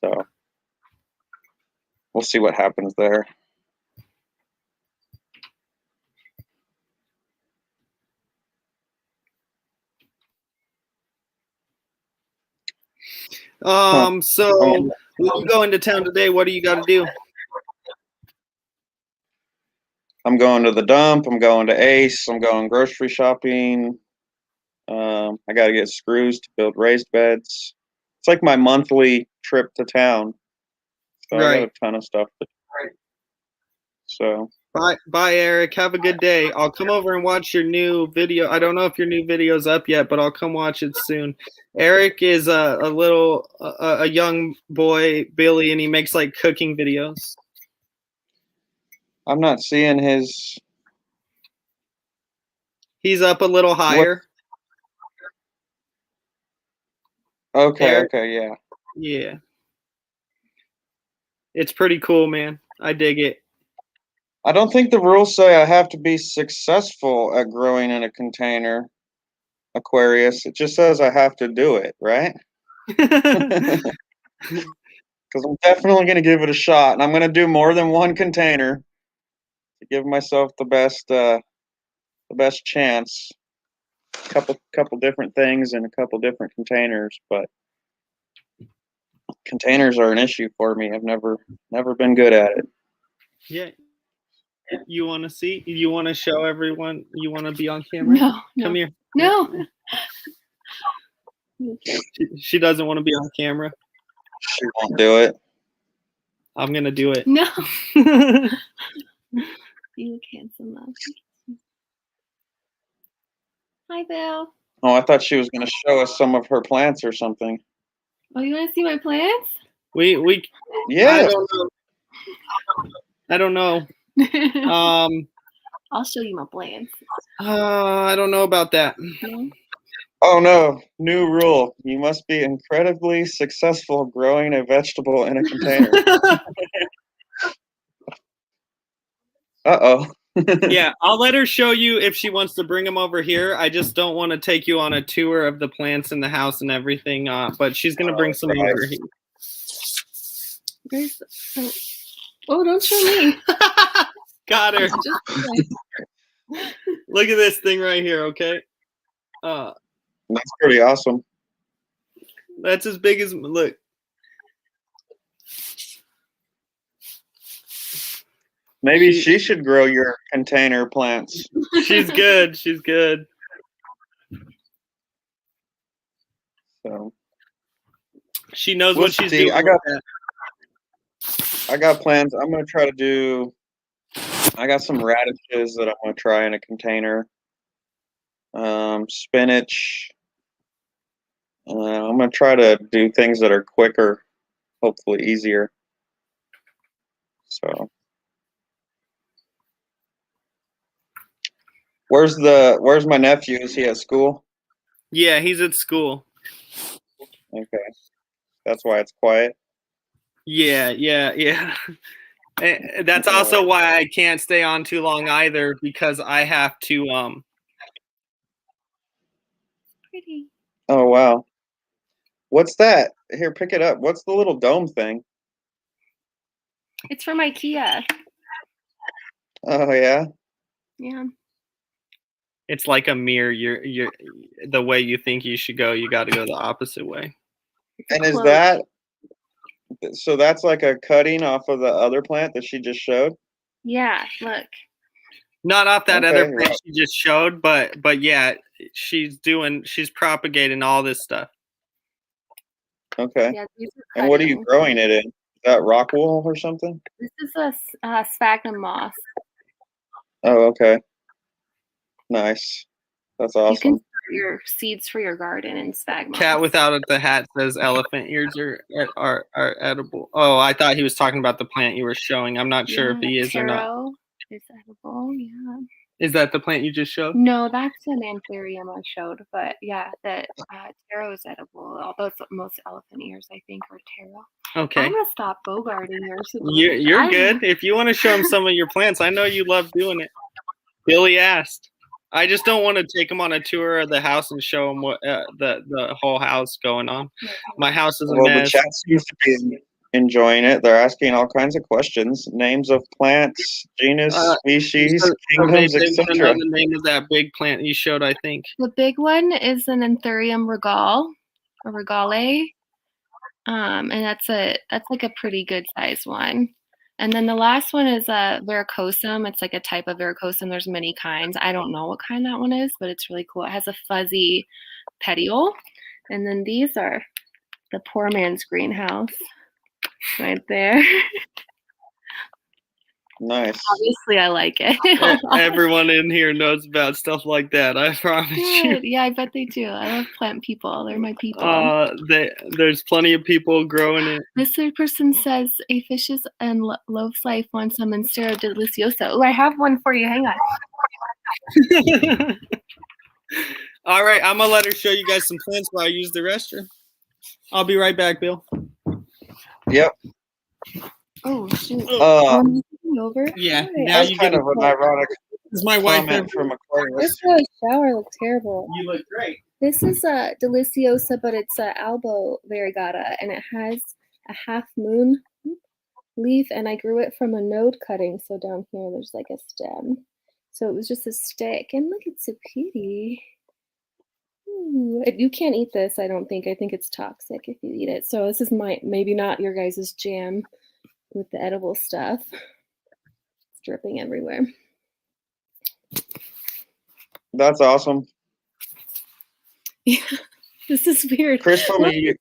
So we'll see what happens there. So when you go into town today, what do you got to do? I'm going to the dump. I'm going to Ace. I'm going grocery shopping. I got to get screws to build raised beds. It's like my monthly trip to town. So I got a ton of stuff to do. So bye, Eric. Have a good day. I'll come over and watch your new video. I don't know if your new video's up yet, but I'll come watch it soon. Eric is a young boy, Billy, and he makes like cooking videos. I'm not seeing his. He's up a little higher. Okay, Eric. Okay, yeah. Yeah. It's pretty cool, man. I dig it. I don't think the rules say I have to be successful at growing in a container, Aquarius. It just says I have to do it, right? Because I'm definitely going to give it a shot, and I'm going to do more than one container to give myself the best chance. Couple different things in a couple different containers, but containers are an issue for me. I've never been good at it. Yeah. You want to see? You want to show everyone? You want to be on camera? No. Come here. No. She doesn't want to be on camera. She won't do it. I'm gonna do it. No. You look handsome, love. Hi, Bill. Oh, I thought she was going to show us some of her plants or something. Oh, you want to see my plants? We Yeah. I don't know. I'll show you my plants. I don't know about that. No? Oh no, new rule. You must be incredibly successful growing a vegetable in a container. Uh-oh. Yeah, I'll let her show you if she wants to bring them over here. I just don't want to take you on a tour of the plants in the house and everything. But she's gonna bring some over here. Oh, don't show me. Got her. Look at this thing right here, okay? That's pretty awesome. That's as big as, look. Maybe she should grow your container plants. She's good. She's good. So she knows what she's doing. I got plans. I'm gonna try to do. I got some radishes that I'm gonna try in a container. Spinach. I'm gonna try to do things that are quicker, hopefully easier. So, where's my nephew? Is he at school? Yeah, he's at school. Okay, that's why it's quiet. Yeah. That's also why I can't stay on too long either, because I have to Pretty. Oh wow. What's that? Here, pick it up. What's the little dome thing? It's from IKEA. Oh yeah. Yeah. It's like a mirror. You're the way you think you should go, you got to go the opposite way. And is that so? That's like a cutting off of the other plant that she just showed. Yeah. Look. Not off that other plant she just showed, but yeah, she's propagating all this stuff. Okay. Yeah, and what are you growing it in? Is that rock wool or something? This is a sphagnum moss. Oh, okay. Nice. That's awesome. You can start your seeds for your garden in sphagnum. Cat without the hat says elephant ears are edible. Oh, I thought he was talking about the plant you were showing. I'm not sure if he is or not. Is edible, yeah. Is that the plant you just showed? No, that's an anthurium I showed, but yeah, the taro is edible. Although most elephant ears, I think, are taro. Okay. I'm gonna stop bogarting yours. You're good. If you want to show him some of your plants, I know you love doing it. Billy asked. I just don't want to take him on a tour of the house and show him what the whole house going on. My house is a mess. The chat seems to be enjoying it. They're asking all kinds of questions: names of plants, genus, species, kingdoms, etc. The name of that big plant you showed, I think. The big one is an anthurium regale, or regale, and that's like a pretty good size one. And then the last one is a verrucosum. It's like a type of verrucosum. There's many kinds. I don't know what kind that one is, but it's really cool. It has a fuzzy petiole. And then these are the poor man's greenhouse right there. Nice. Obviously, I like it. Everyone in here knows about stuff like that. I promise you. Yeah, I bet they do. I love plant people. They're my people. There's plenty of people growing it. This third person says a fishes and love's life wants some Monstera deliciosa. Oh, I have one for you. Hang on. All right, I'm gonna let her show you guys some plants while I use the restroom. I'll be right back, Bill. Yep. Oh shoot. Over? Yeah. Now you get an ironic. This is my wife from Aquarius. This shower looks terrible. You look great. This is a deliciosa, but it's a albo variegata, and it has a half moon leaf, and I grew it from a node cutting. So down here, there's like a stem. So it was just a stick, and look, it's so pretty. Ooh, you can't eat this, I don't think. I think it's toxic if you eat it. So this is maybe not your guys' jam with the edible stuff. It's dripping everywhere. That's awesome. Yeah, this is weird. Chris told me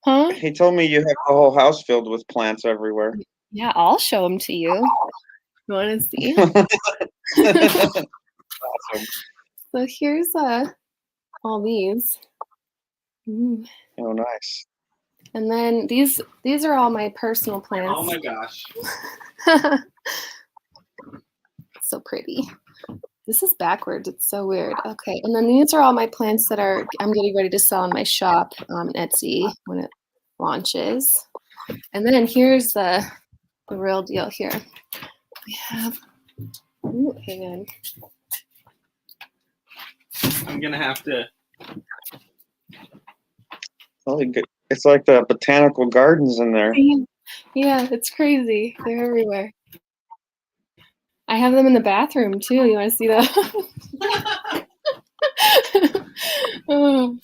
Huh? He told me you have the whole house filled with plants everywhere. Yeah, I'll show them to you. You want to see? Awesome. So here's all these. Ooh. Oh, nice. And then these are all my personal plants. Oh my gosh. So pretty. This is backwards. It's so weird. Okay, and then these are all my plants that I'm getting ready to sell in my shop on Etsy when it launches. And then here's the real deal here. We have, ooh, hang on. I'm gonna have to. It's like the botanical gardens in there. Yeah, it's crazy. They're everywhere. I have them in the bathroom too. You want to see that? Oh.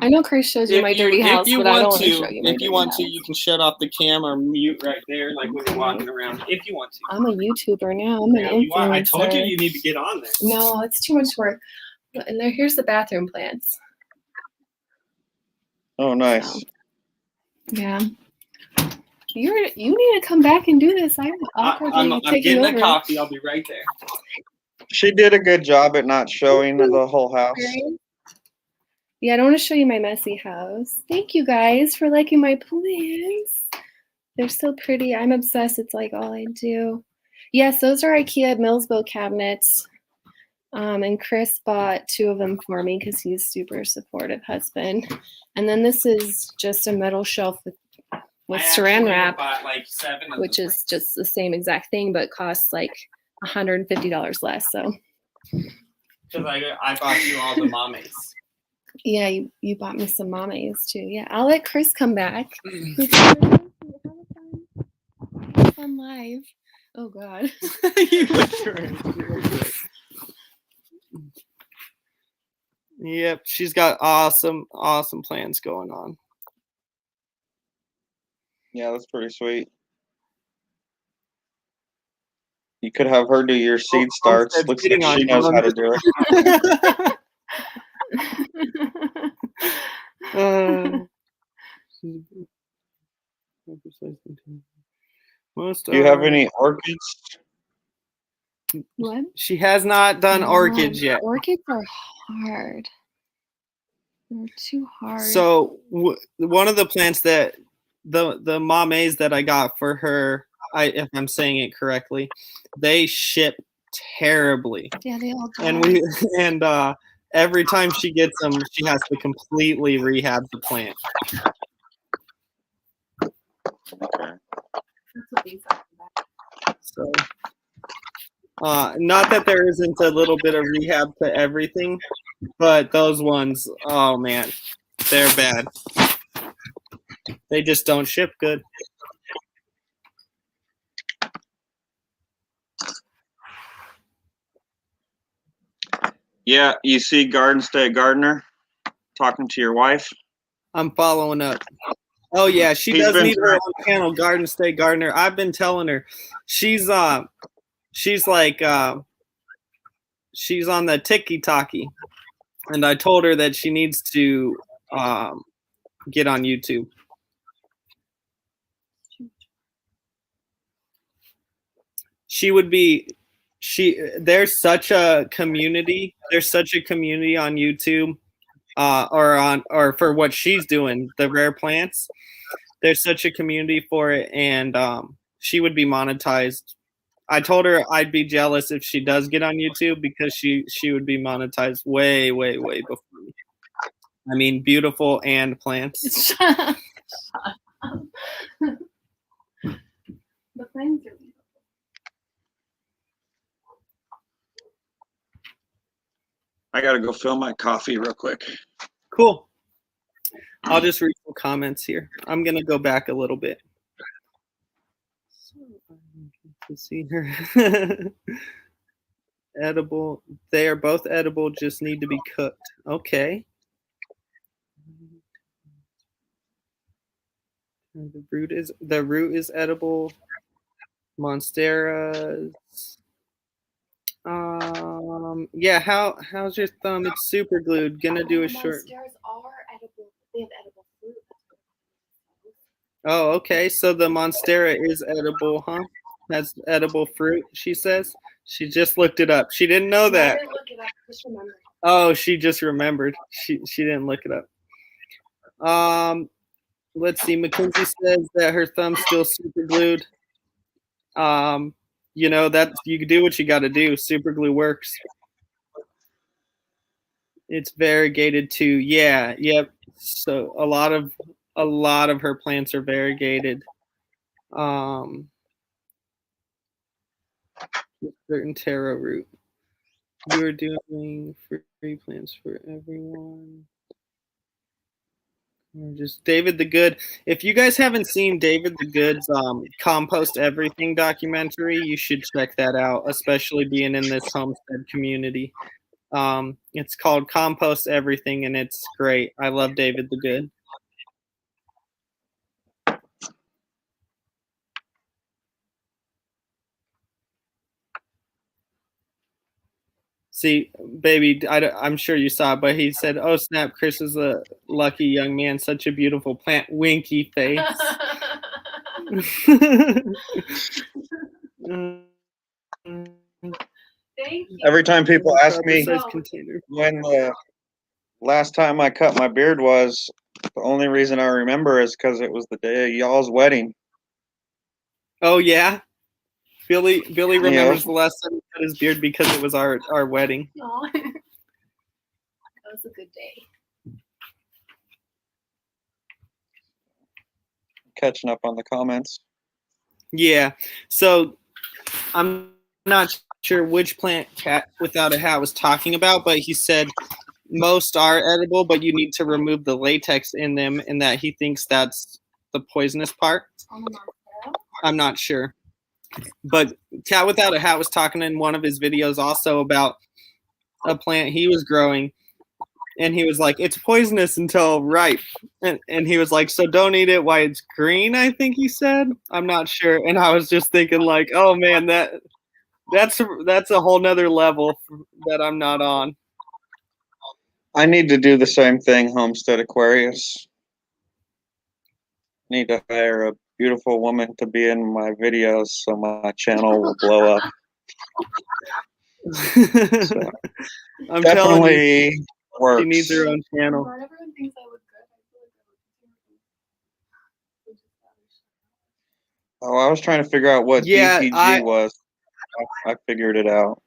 I know Chris shows you my dirty house, but I don't want to show you my dirty house. If you want to, you can shut off the camera or mute right there, like when you're walking around. If you want to. I'm a YouTuber now. I'm an influencer. I told you need to get on there. No, it's too much work. And here's the bathroom plants. Oh, nice. So, yeah. You need to come back and do this. I'm getting the coffee. I'll be right there. She did a good job at not showing the whole house. Yeah, I don't want to show you my messy house. Thank you guys for liking my plants. They're so pretty. I'm obsessed. It's like all I do. Yes, those are IKEA Millsbo cabinets. And Chris bought 2 of them for me because he's a super supportive husband. And then this is just a metal shelf with saran wrap, like 7 which is just the same exact thing, but costs like $150 less. So. Because I bought you all the mames. Yeah, you bought me some mames too. Yeah, I'll let Chris come back. Fun live. Oh God. Yep, she's got awesome plans going on. Yeah, that's pretty sweet. You could have her do your seed starts. Looks like she knows how to do it. Do you have any orchids? What? She has not done orchids yet. Orchids are hard. They're too hard. So one of the plants that the mames that I got for her, if I'm saying it correctly, they ship terribly. Yeah, they all do. And every time she gets them, she has to completely rehab the plant. Okay. That's what these are. So, not that there isn't a little bit of rehab to everything, but those ones, oh man, they're bad. They just don't ship good. Yeah, you see Garden State Gardener talking to your wife? I'm following up. Oh yeah, she does need her own channel, Garden State Gardener. I've been telling her. She's like she's on the TikTok, and I told her that she needs to get on YouTube. There's such a community on YouTube, or for what she's doing, the rare plants. There's such a community for it, and she would be monetized. I told her I'd be jealous if she does get on YouTube because she would be monetized way before me. I mean, beautiful and plants. The plants are beautiful. I gotta go fill my coffee real quick. Cool. I'll just read some comments here. I'm gonna go back a little bit. To see her. Edible. They are both edible, just need to be cooked. Okay. The root is edible. Monsteras. Yeah, how's your thumb? It's super glued. Gonna do a short. Monsteras are edible. They have edible fruit. Oh, okay. So the Monstera is edible, huh? That's edible fruit, she says. She just looked it up. She didn't know that. I didn't look it up, just remember. Oh, she just remembered. She didn't look it up. Let's see. Mackenzie says that her thumb's still super glued. That you can do what you got to do. Super glue works. It's variegated too. Yeah, yep. So a lot of her plants are variegated. Certain taro root. You are doing free plants for everyone. Or just David the Good. If you guys haven't seen David the Good's Compost Everything documentary, you should check that out, especially being in this homestead community. It's called Compost Everything, and it's great. I love David the Good. See, baby, I'm sure you saw it, but he said, "Oh snap! Chris is a lucky young man. Such a beautiful plant." Winky face. Thank you. Every time people ask me Container. when the last time I cut my beard was, the only reason I remember is because it was the day of y'all's wedding. Oh yeah, Billy remembers Yeah. the last time he cut his beard because it was our wedding. Aw. That was a good day. Catching up on the comments. Yeah, so I'm not sure which plant Cat Without a Hat was talking about, but he said most are edible, but you need to remove the latex in them, and that he thinks that's the poisonous part. I'm not sure. But Cat Without a Hat was talking in one of his videos also about a plant he was growing, and he was like, it's poisonous until ripe. And he was like, so don't eat it while it's green, I think he said. I'm not sure. And I was just thinking like, oh man, that's a whole nother level that I'm not on. I need to do the same thing, Homestead Aquarius. Need to hire a beautiful woman to be in my videos so my channel will blow up. So, I'm telling you, works. she needs her own channel. Not everyone thinks I look good. I feel like Oh, I was trying to figure out what DTG was. I figured it out.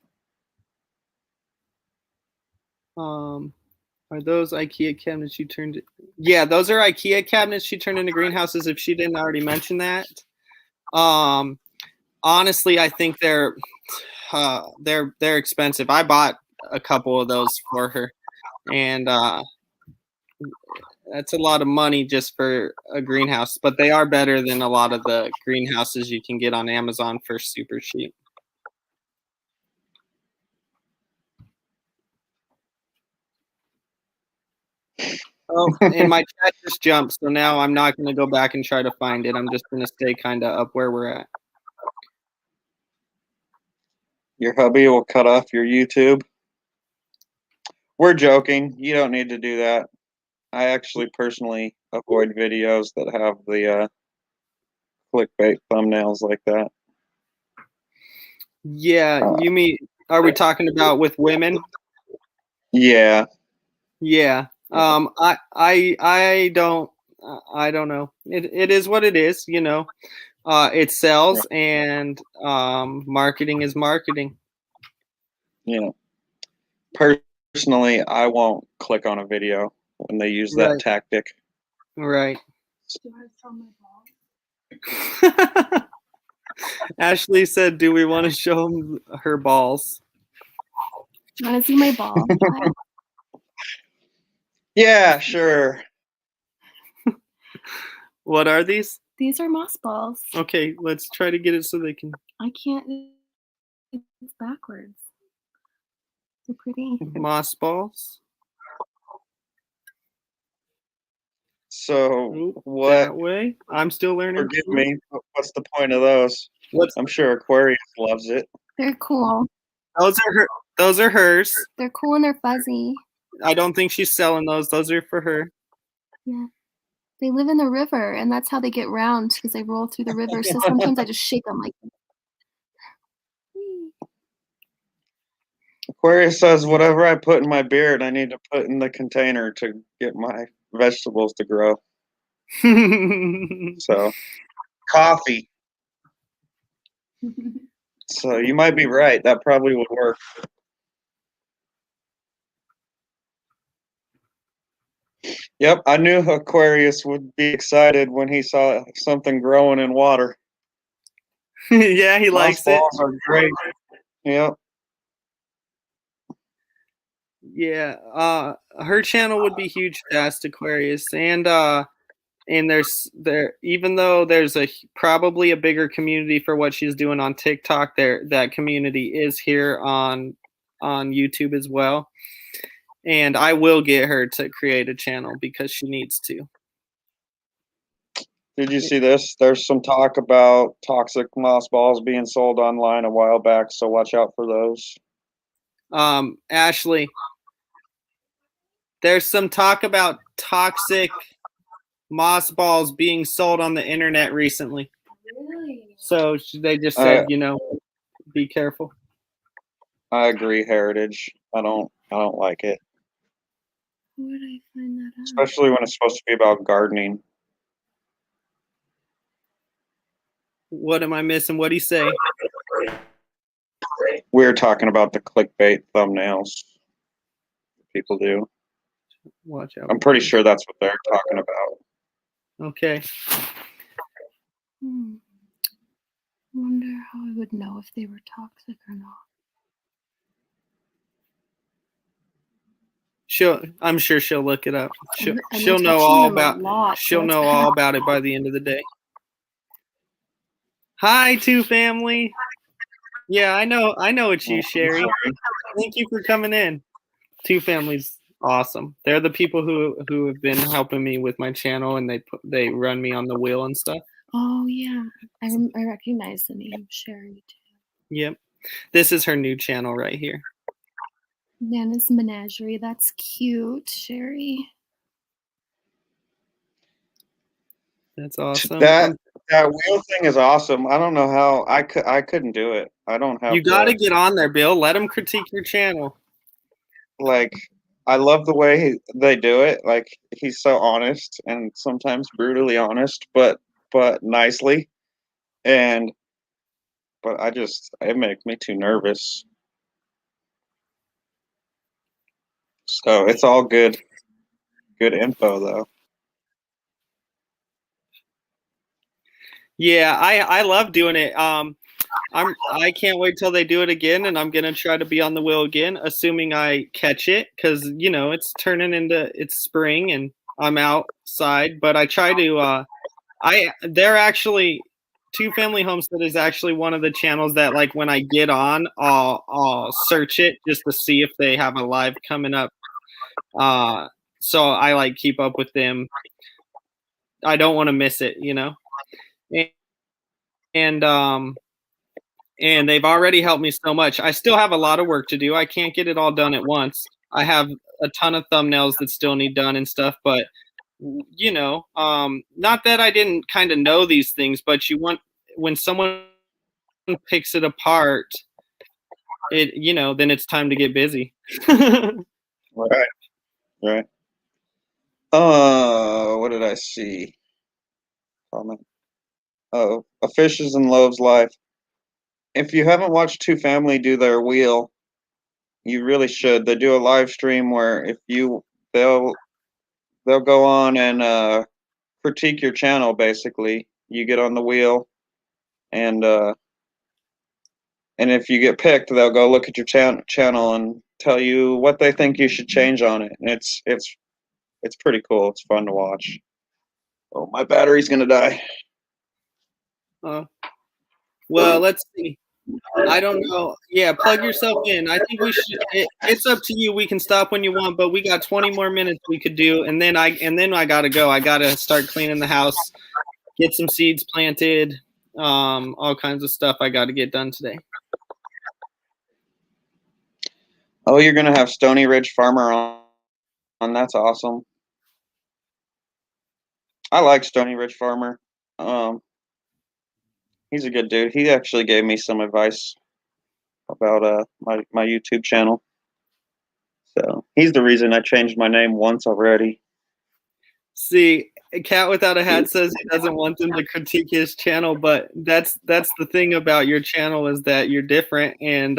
Are those IKEA cabinets you turned? Yeah, those are IKEA cabinets she turned into greenhouses. If she didn't already mention that, honestly, I think they're expensive. I bought a couple of those for her, and that's a lot of money just for a greenhouse. But they are better than a lot of the greenhouses you can get on Amazon for super cheap. Oh, and my chat just jumped, so now I'm not going to go back and try to find it. I'm just going to stay kind of up where we're at. Your hubby will cut off your YouTube. We're joking. You don't need to do that. I actually personally avoid videos that have the clickbait thumbnails like that. Yeah, you mean, are we talking about with women? Yeah. Yeah. I don't know. It is what it is, you know. It sells, and marketing is marketing. Yeah. Personally, I won't click on a video when they use that tactic. Right. Do I sell my balls? Ashley said, do we want to show her balls? You want to see my balls? Yeah, sure. What are these? These are moss balls. Okay, let's try to get it so they can. I can't. It's backwards. They're pretty. Moss balls. So what? That way? I'm still learning. Forgive me. What's the point of those? I'm sure Aquarius loves it. They're cool. Those are hers. They're cool and they're fuzzy. I don't think she's selling those. Those are for her. Yeah. They live in the river, and that's how they get round because they roll through the river. So sometimes I just shake them like. Aquarius says, whatever I put in my beard, I need to put in the container to get my vegetables to grow. So, coffee. So you might be right. That probably would work. Yep, I knew Aquarius would be excited when he saw something growing in water. Yeah, he Moss likes it. balls are great. Yep. Yeah, her channel would be huge to Ask Aquarius, and there's even though there's probably a bigger community for what she's doing on TikTok, that community is here on YouTube as well. And I will get her to create a channel because she needs to. Did you see this? There's some talk about toxic moss balls being sold online a while back, so watch out for those. Ashley, there's some talk about toxic moss balls being sold on the internet recently. Really? So they just said, be careful. I agree, Heritage. I don't like it. Where would I find that out? Especially when it's supposed to be about gardening. What am I missing? What'd he say? We're talking about the clickbait thumbnails people do. Watch out. I'm pretty sure that's what they're talking about. Okay. Wonder how I would know if they were toxic or not. I'm sure she'll look it up. I've been She'll know touching all them a about. lot, She'll so know all about it by the end of the day. Hi, Two Family. Yeah, I know it's you, Sherry. Thank you for coming in. Two Family's awesome. They're the people who have been helping me with my channel, and they run me on the wheel and stuff. Oh yeah, I recognize the name Sherry too. Yep, this is her new channel right here. Nana's Menagerie. That's cute, Sherry. That's awesome. That wheel thing is awesome. I don't know how I couldn't do it. I don't have. You got to get on there, Bill. Let them critique your channel. Like, I love the way they do it. Like, he's so honest and sometimes brutally honest, but nicely. But it makes me too nervous. So it's all good info though. Yeah, I love doing it. I can't wait till they do it again, and I'm gonna try to be on the wheel again, assuming I catch it, because it's spring and I'm outside. But I try to. They're actually Two Family Homestead is actually one of the channels that, like, when I get on, I'll search it just to see if they have a live coming up. So I like keep up with them. I don't want to miss it, and they've already helped me so much. I still have a lot of work to do. I can't get it all done at once. I have a ton of thumbnails that still need done and stuff, but not that I didn't kind of know these things, but when someone picks it apart, then it's time to get busy. Right. What did I see? Comment. Oh, A Fishes and Loaves Life. If you haven't watched Two Family do their wheel, you really should. They do a live stream where they'll go on and critique your channel. Basically, you get on the wheel, and if you get picked, they'll go look at your channel and tell you what they think you should change on it. And it's pretty cool. It's fun to watch. Oh, my battery's gonna die. Well, let's see. I don't know. Yeah, plug yourself in. I think we should. It's up to you. We can stop when you want, but we got 20 more minutes we could do, and then I gotta go. I gotta start cleaning the house, get some seeds planted, all kinds of stuff I got to get done today. Oh, you're gonna have Stony Ridge Farmer on. That's awesome. I like Stony Ridge Farmer. He's a good dude. He actually gave me some advice about my YouTube channel. So he's the reason I changed my name once already. See, Cat Without a Hat says he doesn't want them to critique his channel, but that's the thing about your channel is that you're different and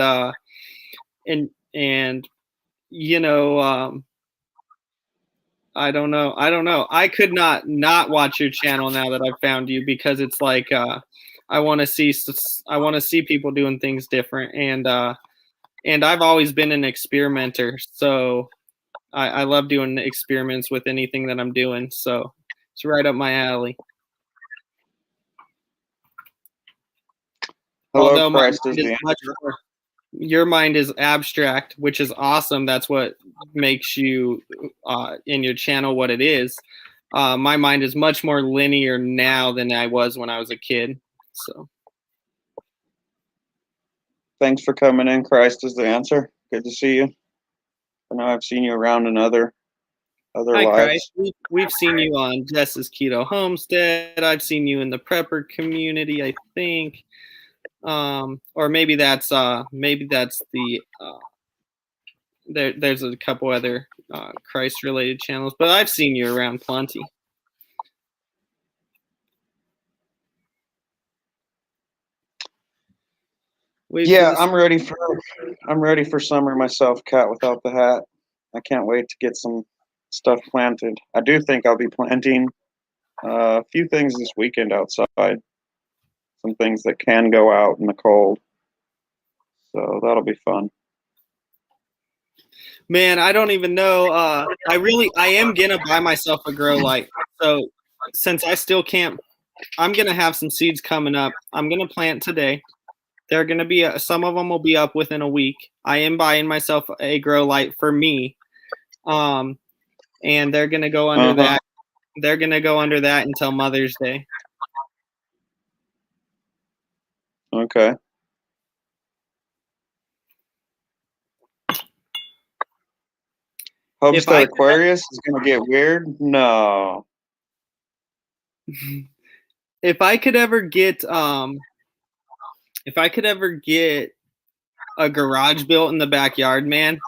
you know, I don't know. I could not watch your channel now that I've found you because it's like I want to see people doing things different and I've always been an experimenter, so I love doing experiments with anything that I'm doing. So it's right up my alley. Hello, Although my Christ is mind is the much answer. more, your mind is abstract, which is awesome. That's what makes you in your channel what it is. My mind is much more linear now than I was when I was a kid. So Thanks for coming in. Christ is the answer. Good to see you. I know I've seen you around in other hi, lives. Christ. We've seen you on Jess's Keto Homestead. I've seen you in the prepper community, I think. Or maybe that's the there's a couple other Christ related channels, but I've seen you around plenty. Yeah, I'm ready for summer myself, Cat Without the Hat. I can't wait to get some stuff planted. I do think I'll be planting a few things this weekend outside. Some things that can go out in the cold. So that'll be fun. Man, I don't even know. I am gonna buy myself a grow light. So since I still can't, I'm gonna have some seeds coming up. I'm gonna plant today. They're gonna be some of them will be up within a week. I am buying myself a grow light for me, and they're gonna go under that. They're gonna go under that until Mother's Day. Okay. Homestead Aquarius is gonna get weird. No. If I could ever get a garage built in the backyard, man,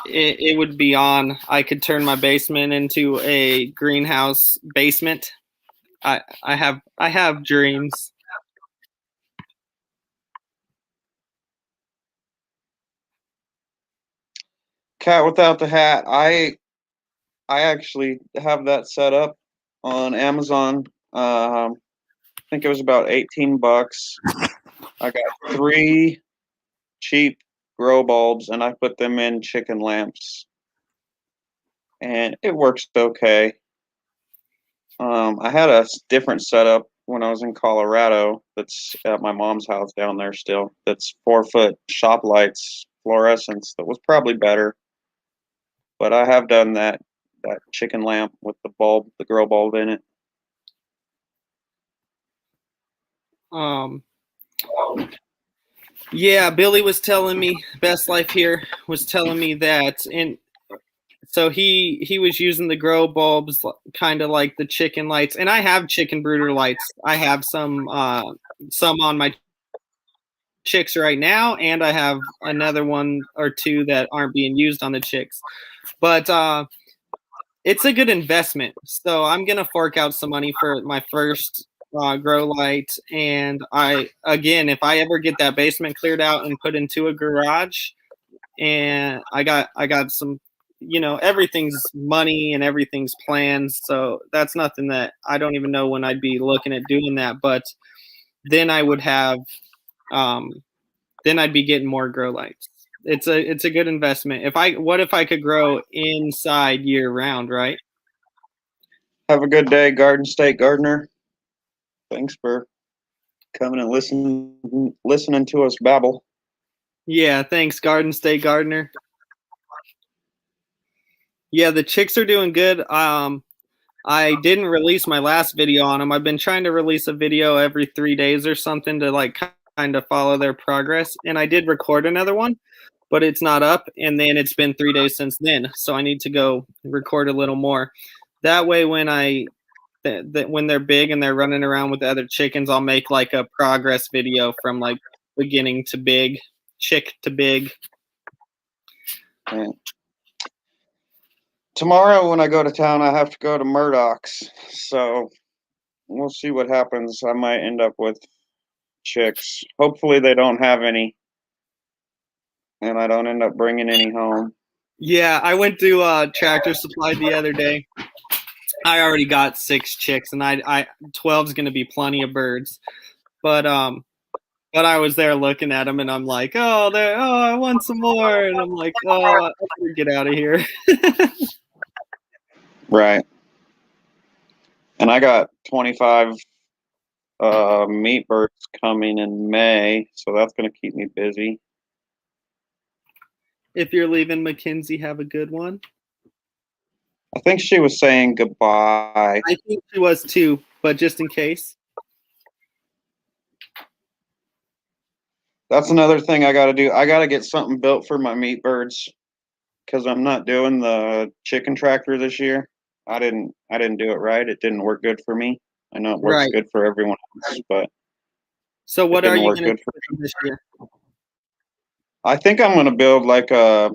it would be on. I could turn my basement into a greenhouse basement. I have dreams. Cat Without the Hat. I actually have that set up on Amazon. I think it was about $18. I got 3 cheap grow bulbs and I put them in chicken lamps, and it works okay. I had a different setup when I was in Colorado. That's at my mom's house down there still. That's 4-foot shop lights fluorescence. That was probably better, but I have done that chicken lamp with the grow bulb in it. Yeah, Billy was telling me, Best Life here was telling me that, and so he was using the grow bulbs kind of like the chicken lights, and I have chicken brooder lights. I have some on my chicks right now, and I have another one or two that aren't being used on the chicks. But it's a good investment. So I'm gonna fork out some money for my first grow light, and if I ever get that basement cleared out and put into a garage, and I got some, everything's money and everything's planned, so that's nothing that I don't even know when I'd be looking at doing that, but then I would have then I'd be getting more grow lights. It's a good investment. What if I could grow inside year round, right? Have a good day, Garden State Gardener. Thanks for coming and listening to us babble. Yeah, thanks, Garden State Gardener. Yeah, the chicks are doing good. I didn't release my last video on them. I've been trying to release a video every 3 days or something to like kind of follow their progress. And I did record another one, but it's not up. And then it's been 3 days since then. So I need to go record a little more. That way, when when they're big and they're running around with the other chickens, I'll make like a progress video from like beginning to big, chick to big. Yeah. Tomorrow when I go to town, I have to go to Murdoch's, so we'll see what happens. I might end up with chicks. Hopefully they don't have any, and I don't end up bringing any home. Yeah, I went to Tractor Supply the other day. I already got 6 chicks, and I 12 is going to be plenty of birds. But I was there looking at them, and I'm like, I want some more, and I'm like, I better get out of here. Right. And I got 25 meat birds coming in May, so that's going to keep me busy. If you're leaving, Mackenzie, have a good one. I think she was saying goodbye. I think she was too, but just in case. That's another thing I got to do. I got to get something built for my meat birds because I'm not doing the chicken tractor this year. I didn't do it right. It didn't work good for me. I know it works good for everyone else, but so what are you going to do this year? I think I'm going to build like a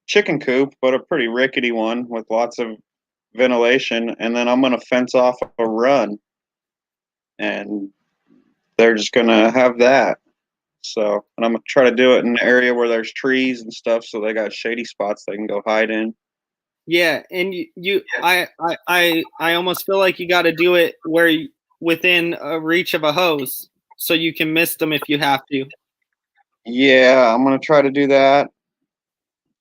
chicken coop, but a pretty rickety one with lots of ventilation, and then I'm going to fence off a run, and they're just going to have that. So, and I'm going to try to do it in an area where there's trees and stuff, so they got shady spots they can go hide in. Yeah, and I almost feel like you got to do it within a reach of a hose, so you can miss them if you have to. Yeah, I'm gonna try to do that.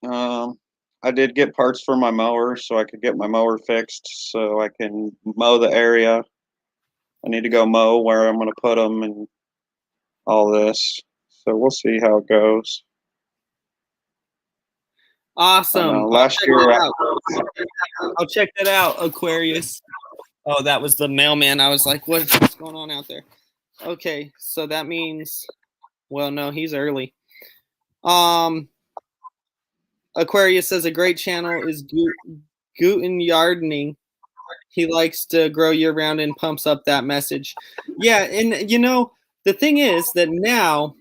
I did get parts for my mower, so I could get my mower fixed, so I can mow the area. I need to go mow where I'm gonna put them and all this. So we'll see how it goes. Awesome. Last year, I'll check that out, Aquarius. Oh, that was the mailman. I was like, what's going on out there? Okay, so that means, well, no, he's early. Aquarius says a great channel is Guten Gardening. He likes to grow year round and pumps up that message. Yeah, and the thing is that now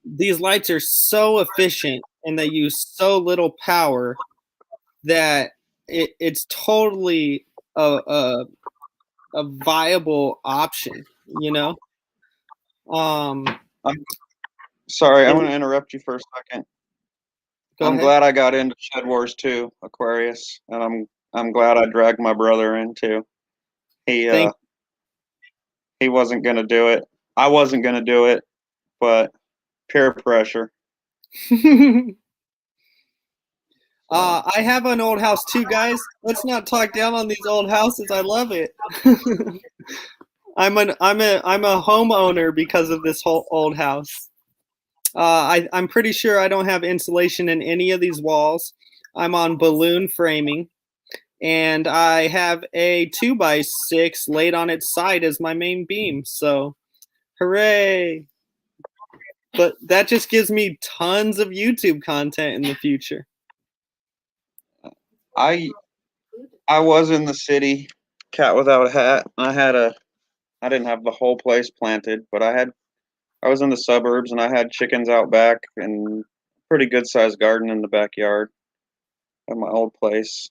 these lights are so efficient and they use so little power that it's totally a viable option, Sorry, I'm going to interrupt you for a second. I'm glad I got into Shed Wars too, Aquarius, and I'm glad I dragged my brother into. He wasn't going to do it. I wasn't going to do it, but peer pressure. I have an old house too, guys. Let's not talk down on these old houses. I love it. I'm a homeowner because of this whole old house. I'm pretty sure I don't have insulation in any of these walls. I'm on balloon framing, and I have a 2x6 laid on its side as my main beam. So, hooray! But that just gives me tons of YouTube content in the future. I was in the city, cat without a hat. I didn't have the whole place planted, but I was in the suburbs and I had chickens out back and pretty good sized garden in the backyard at my old place.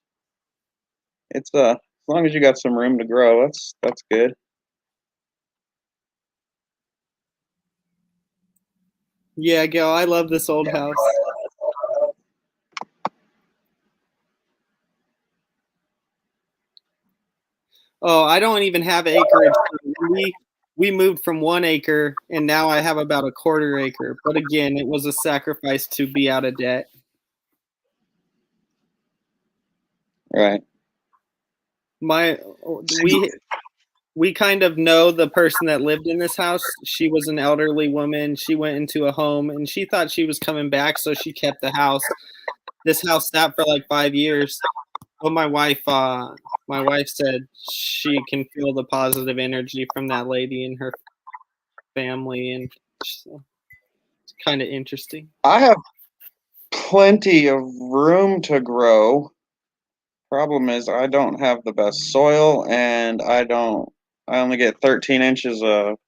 It's as long as you got some room to grow, that's good. Yeah, Gil, I love this old house. Oh, I don't even have acreage. We moved from 1 acre, and now I have about a 1/4 acre. But again, it was a sacrifice to be out of debt. Right. We kind of know the person that lived in this house. She was an elderly woman. She went into a home, and she thought she was coming back, so she kept the house. This house sat for like 5 years. But my wife said she can feel the positive energy from that lady and her family, and so it's kind of interesting. I have plenty of room to grow. Problem is I don't have the best soil, and I only get 13 inches of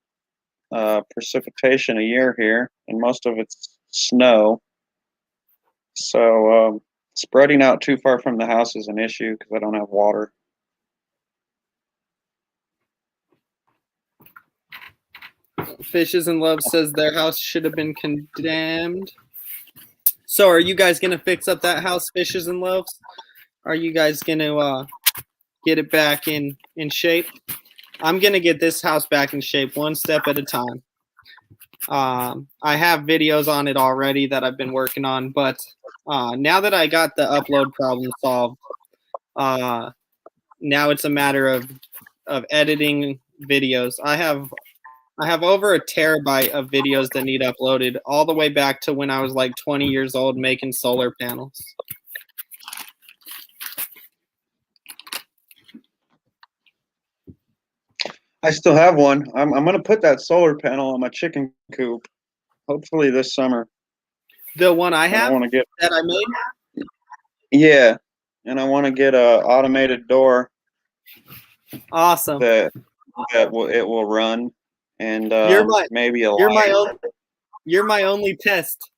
precipitation a year here, and most of it's snow. So spreading out too far from the house is an issue because I don't have water. Fishes and Love says their house should have been condemned. So are you guys gonna fix up that house, Fishes and Loves? Are you guys gonna get it back in shape? I'm gonna get this house back in shape one step at a time. I have videos on it already that I've been working on, but now that I got the upload problem solved, now it's a matter of editing videos. I have over a terabyte of videos that need uploaded, all the way back to when I was like 20 years old making solar panels. I still have one. I'm gonna put that solar panel on my chicken coop, hopefully this summer. The one I And I have want to get that I made? Yeah, and I want to get a automated door Awesome. that it will run, and maybe a light. You're my only test.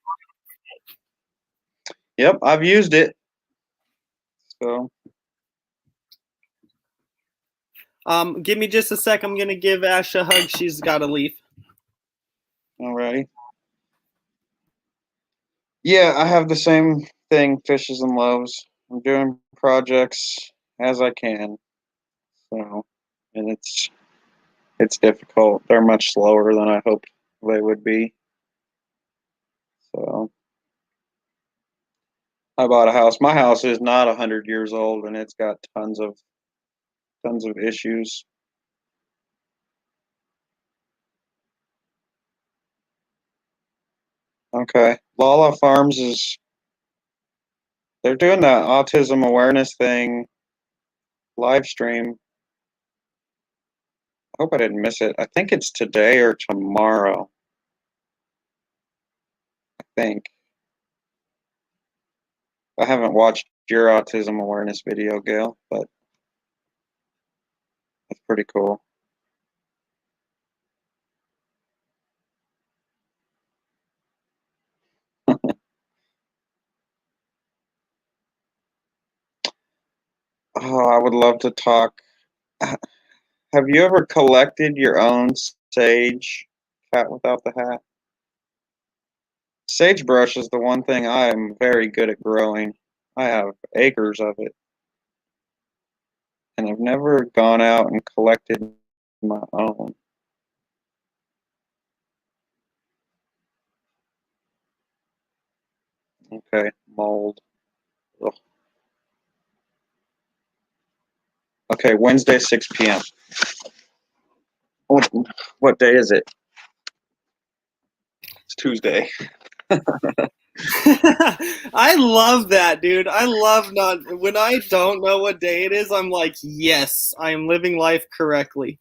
Yep, I've used it. So give me just a sec. I'm gonna give Ash a hug. She's got to leave. alrighty. Yeah, I have the same thing, Fishes and Loaves. I'm doing projects as I can. So, and it's difficult. They're much slower than I hoped they would be. So I bought a house. My house is not 100 years old, and it's got tons of issues. Okay, Lala Farms they're doing that autism awareness thing live stream. I hope I didn't miss it. I think it's today or tomorrow. I think. I haven't watched your autism awareness video, Gail, but it's pretty cool. Oh, I would love to talk. Have you ever collected your own sage, Cat Without the Hat? Sagebrush is the one thing I am very good at growing. I have acres of it. And I've never gone out and collected my own. Okay, mold. Ugh. Okay, Wednesday, 6 p.m. What day is it? It's Tuesday. I love that, dude. I love when I don't know what day it is, I'm like, yes, I am living life correctly.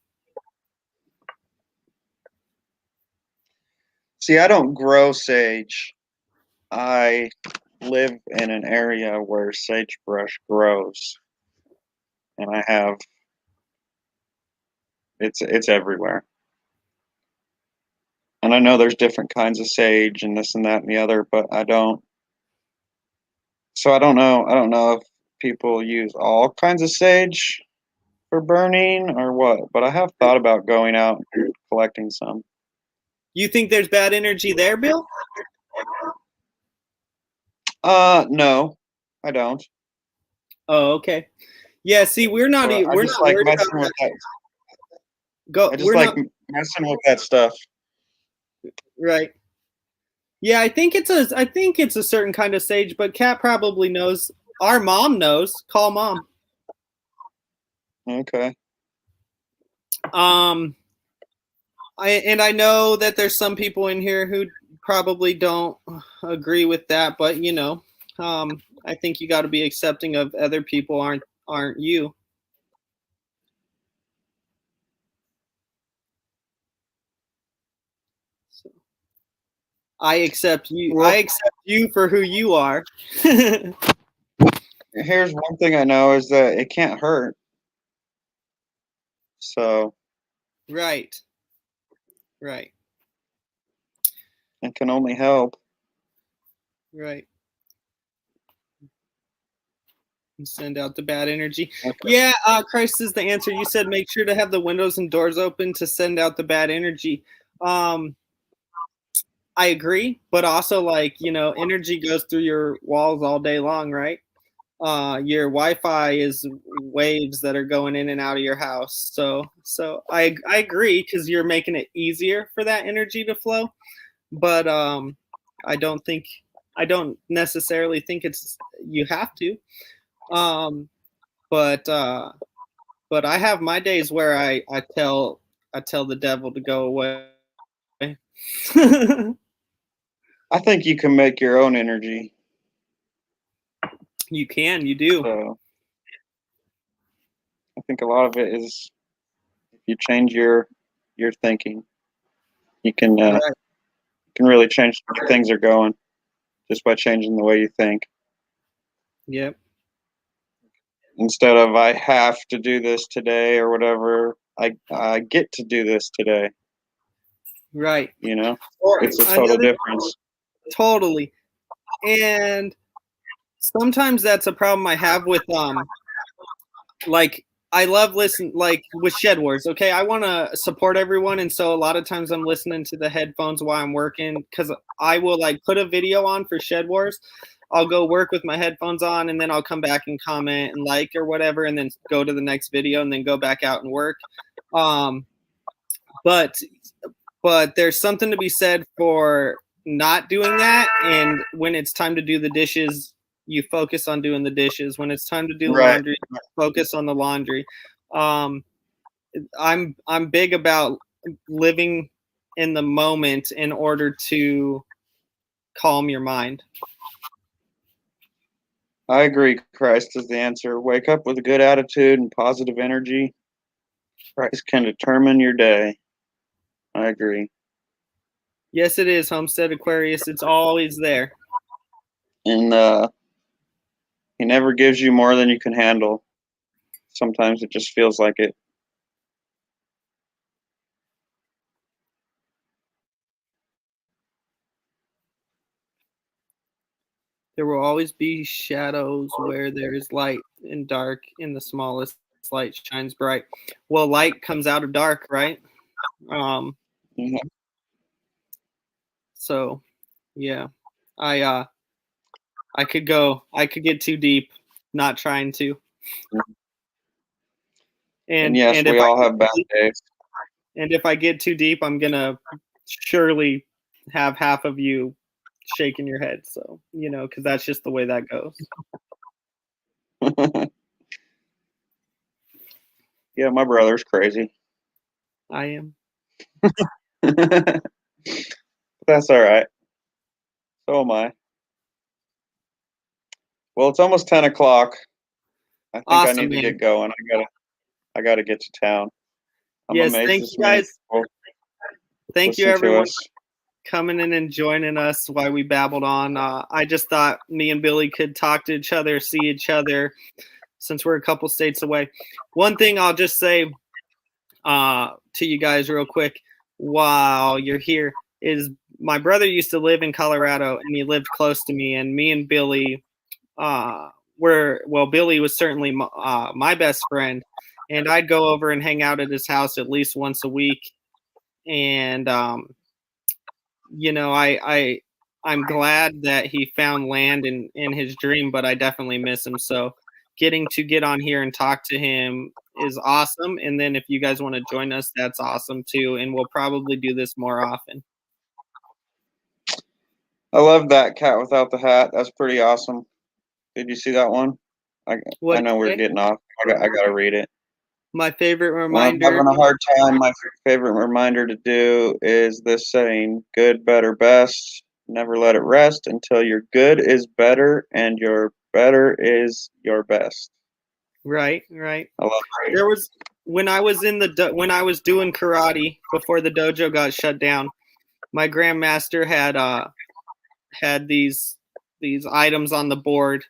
See, I don't grow sage. I live in an area where sagebrush grows. And I have it's everywhere. And I know there's different kinds of sage and this and that and the other, but I don't know. I don't know if people use all kinds of sage for burning or what, but I have thought about going out and collecting some. You think there's bad energy there, Bill? No, I don't. Oh, okay. Yeah, see, we're not I we're just not like worried messing about with that. that. I just like messing with that stuff. Right. Yeah, I think it's a certain kind of sage, but Kat probably knows. Our mom knows. Call mom. Okay. I know that there's some people in here who probably don't agree with that, but I think you got to be accepting of other people aren't you. So, I accept you. Well, I accept you for who you are. here's one thing I know is that it can't hurt. So Right. Right. it can only help. Right. And send out the bad energy. Okay. Yeah, Christ is the answer. You said make sure to have the windows and doors open to send out the bad energy. I agree, but also like, energy goes through your walls all day long, right? Your Wi-Fi is waves that are going in and out of your house. So I agree because you're making it easier for that energy to flow. But I don't necessarily think it's you have to. Um, but I have my days where I tell the devil to go away. I think you can make your own energy. You do. So I think a lot of it is if you change your thinking, you can Right. can really change where things are going just by changing the way you think. Yep. Instead of I have to do this today or whatever, I get to do this today. Right. Or It's a total difference. Totally. And sometimes that's a problem I have with like I love listening like with Shed Wars. Okay, I want to support everyone, and so a lot of times I'm listening to the headphones while I'm working because I will like put a video on for Shed Wars. I'll go work with my headphones on, and then I'll come back and comment and like or whatever, and then go to the next video, and then go back out and work. But there's something to be said for not doing that, and when it's time to do the dishes, you focus on doing the dishes. When it's time to do the laundry, focus on the laundry. I'm big about living in the moment in order to calm your mind. I agree. Christ is the answer. Wake up with a good attitude and positive energy. Christ can determine your day. I agree. Yes, it is, Homestead Aquarius. It's always there. And he never gives you more than you can handle. Sometimes it just feels like it. There will always be shadows where there is light and dark, and the smallest light shines bright. Well, light comes out of dark, right? Mhm. So, yeah, I could get too deep, not trying to. And yes, we all have bad days. And if I get too deep, I'm gonna surely have half of you shaking your head. So, because that's just the way that goes. Yeah, my brother's crazy. I am. That's all right. So am I. Well, it's almost 10 o'clock. I think Awesome, I need to man. get going. I gotta get to town. I'm Yes, amazed thank this you many guys. people Thank you, listen to everyone, us. for coming in and joining us while we babbled on. I just thought me and Billy could talk to each other, see each other, since we're a couple states away. One thing I'll just say to you guys real quick while you're here is my brother used to live in Colorado, and he lived close to me, and me and Billy Billy was certainly my best friend, and I'd go over and hang out at his house at least once a week. And I'm glad that he found land in his dream, but I definitely miss him. So getting to get on here and talk to him is awesome. And then if you guys want to join us, that's awesome too. And we'll probably do this more often. I love that Cat Without the Hat. That's pretty awesome. Did you see that one? I know we're getting off. I gotta read it. My favorite When I'm reminder. having a hard time, my favorite reminder to do is this saying: good, better, best. Never let it rest until your good is better and your better is your best. Right. I love it. There was when I was when I was doing karate before the dojo got shut down. My grandmaster had these items on the board,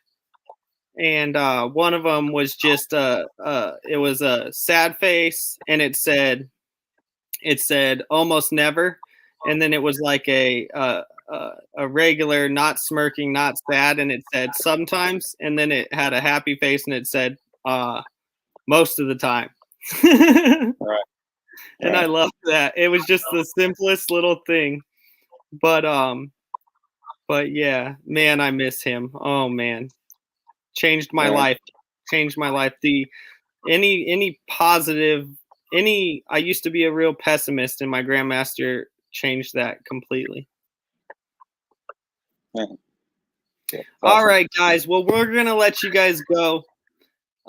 and one of them was just it was a sad face, and it said almost never, and then it was like a regular, not smirking, not sad, and it said sometimes, and then it had a happy face, and it said most of the time. Right. And I loved that. It was just the simplest little thing, but yeah, man, I miss him. Oh man, changed my life. Changed my life. Any positive, I used to be a real pessimist, and my Grandmaster changed that completely. Yeah. All right, guys. Well, we're gonna let you guys go.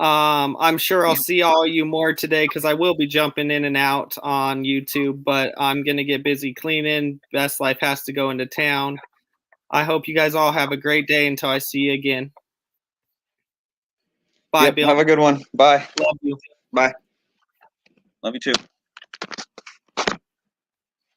I'm sure I'll see all you more today because I will be jumping in and out on YouTube, but I'm gonna get busy cleaning. Best Life has to go into town. I hope you guys all have a great day until I see you again. Bye, Yep, Bill. have a good one. Bye. Love you. Bye. Love you too.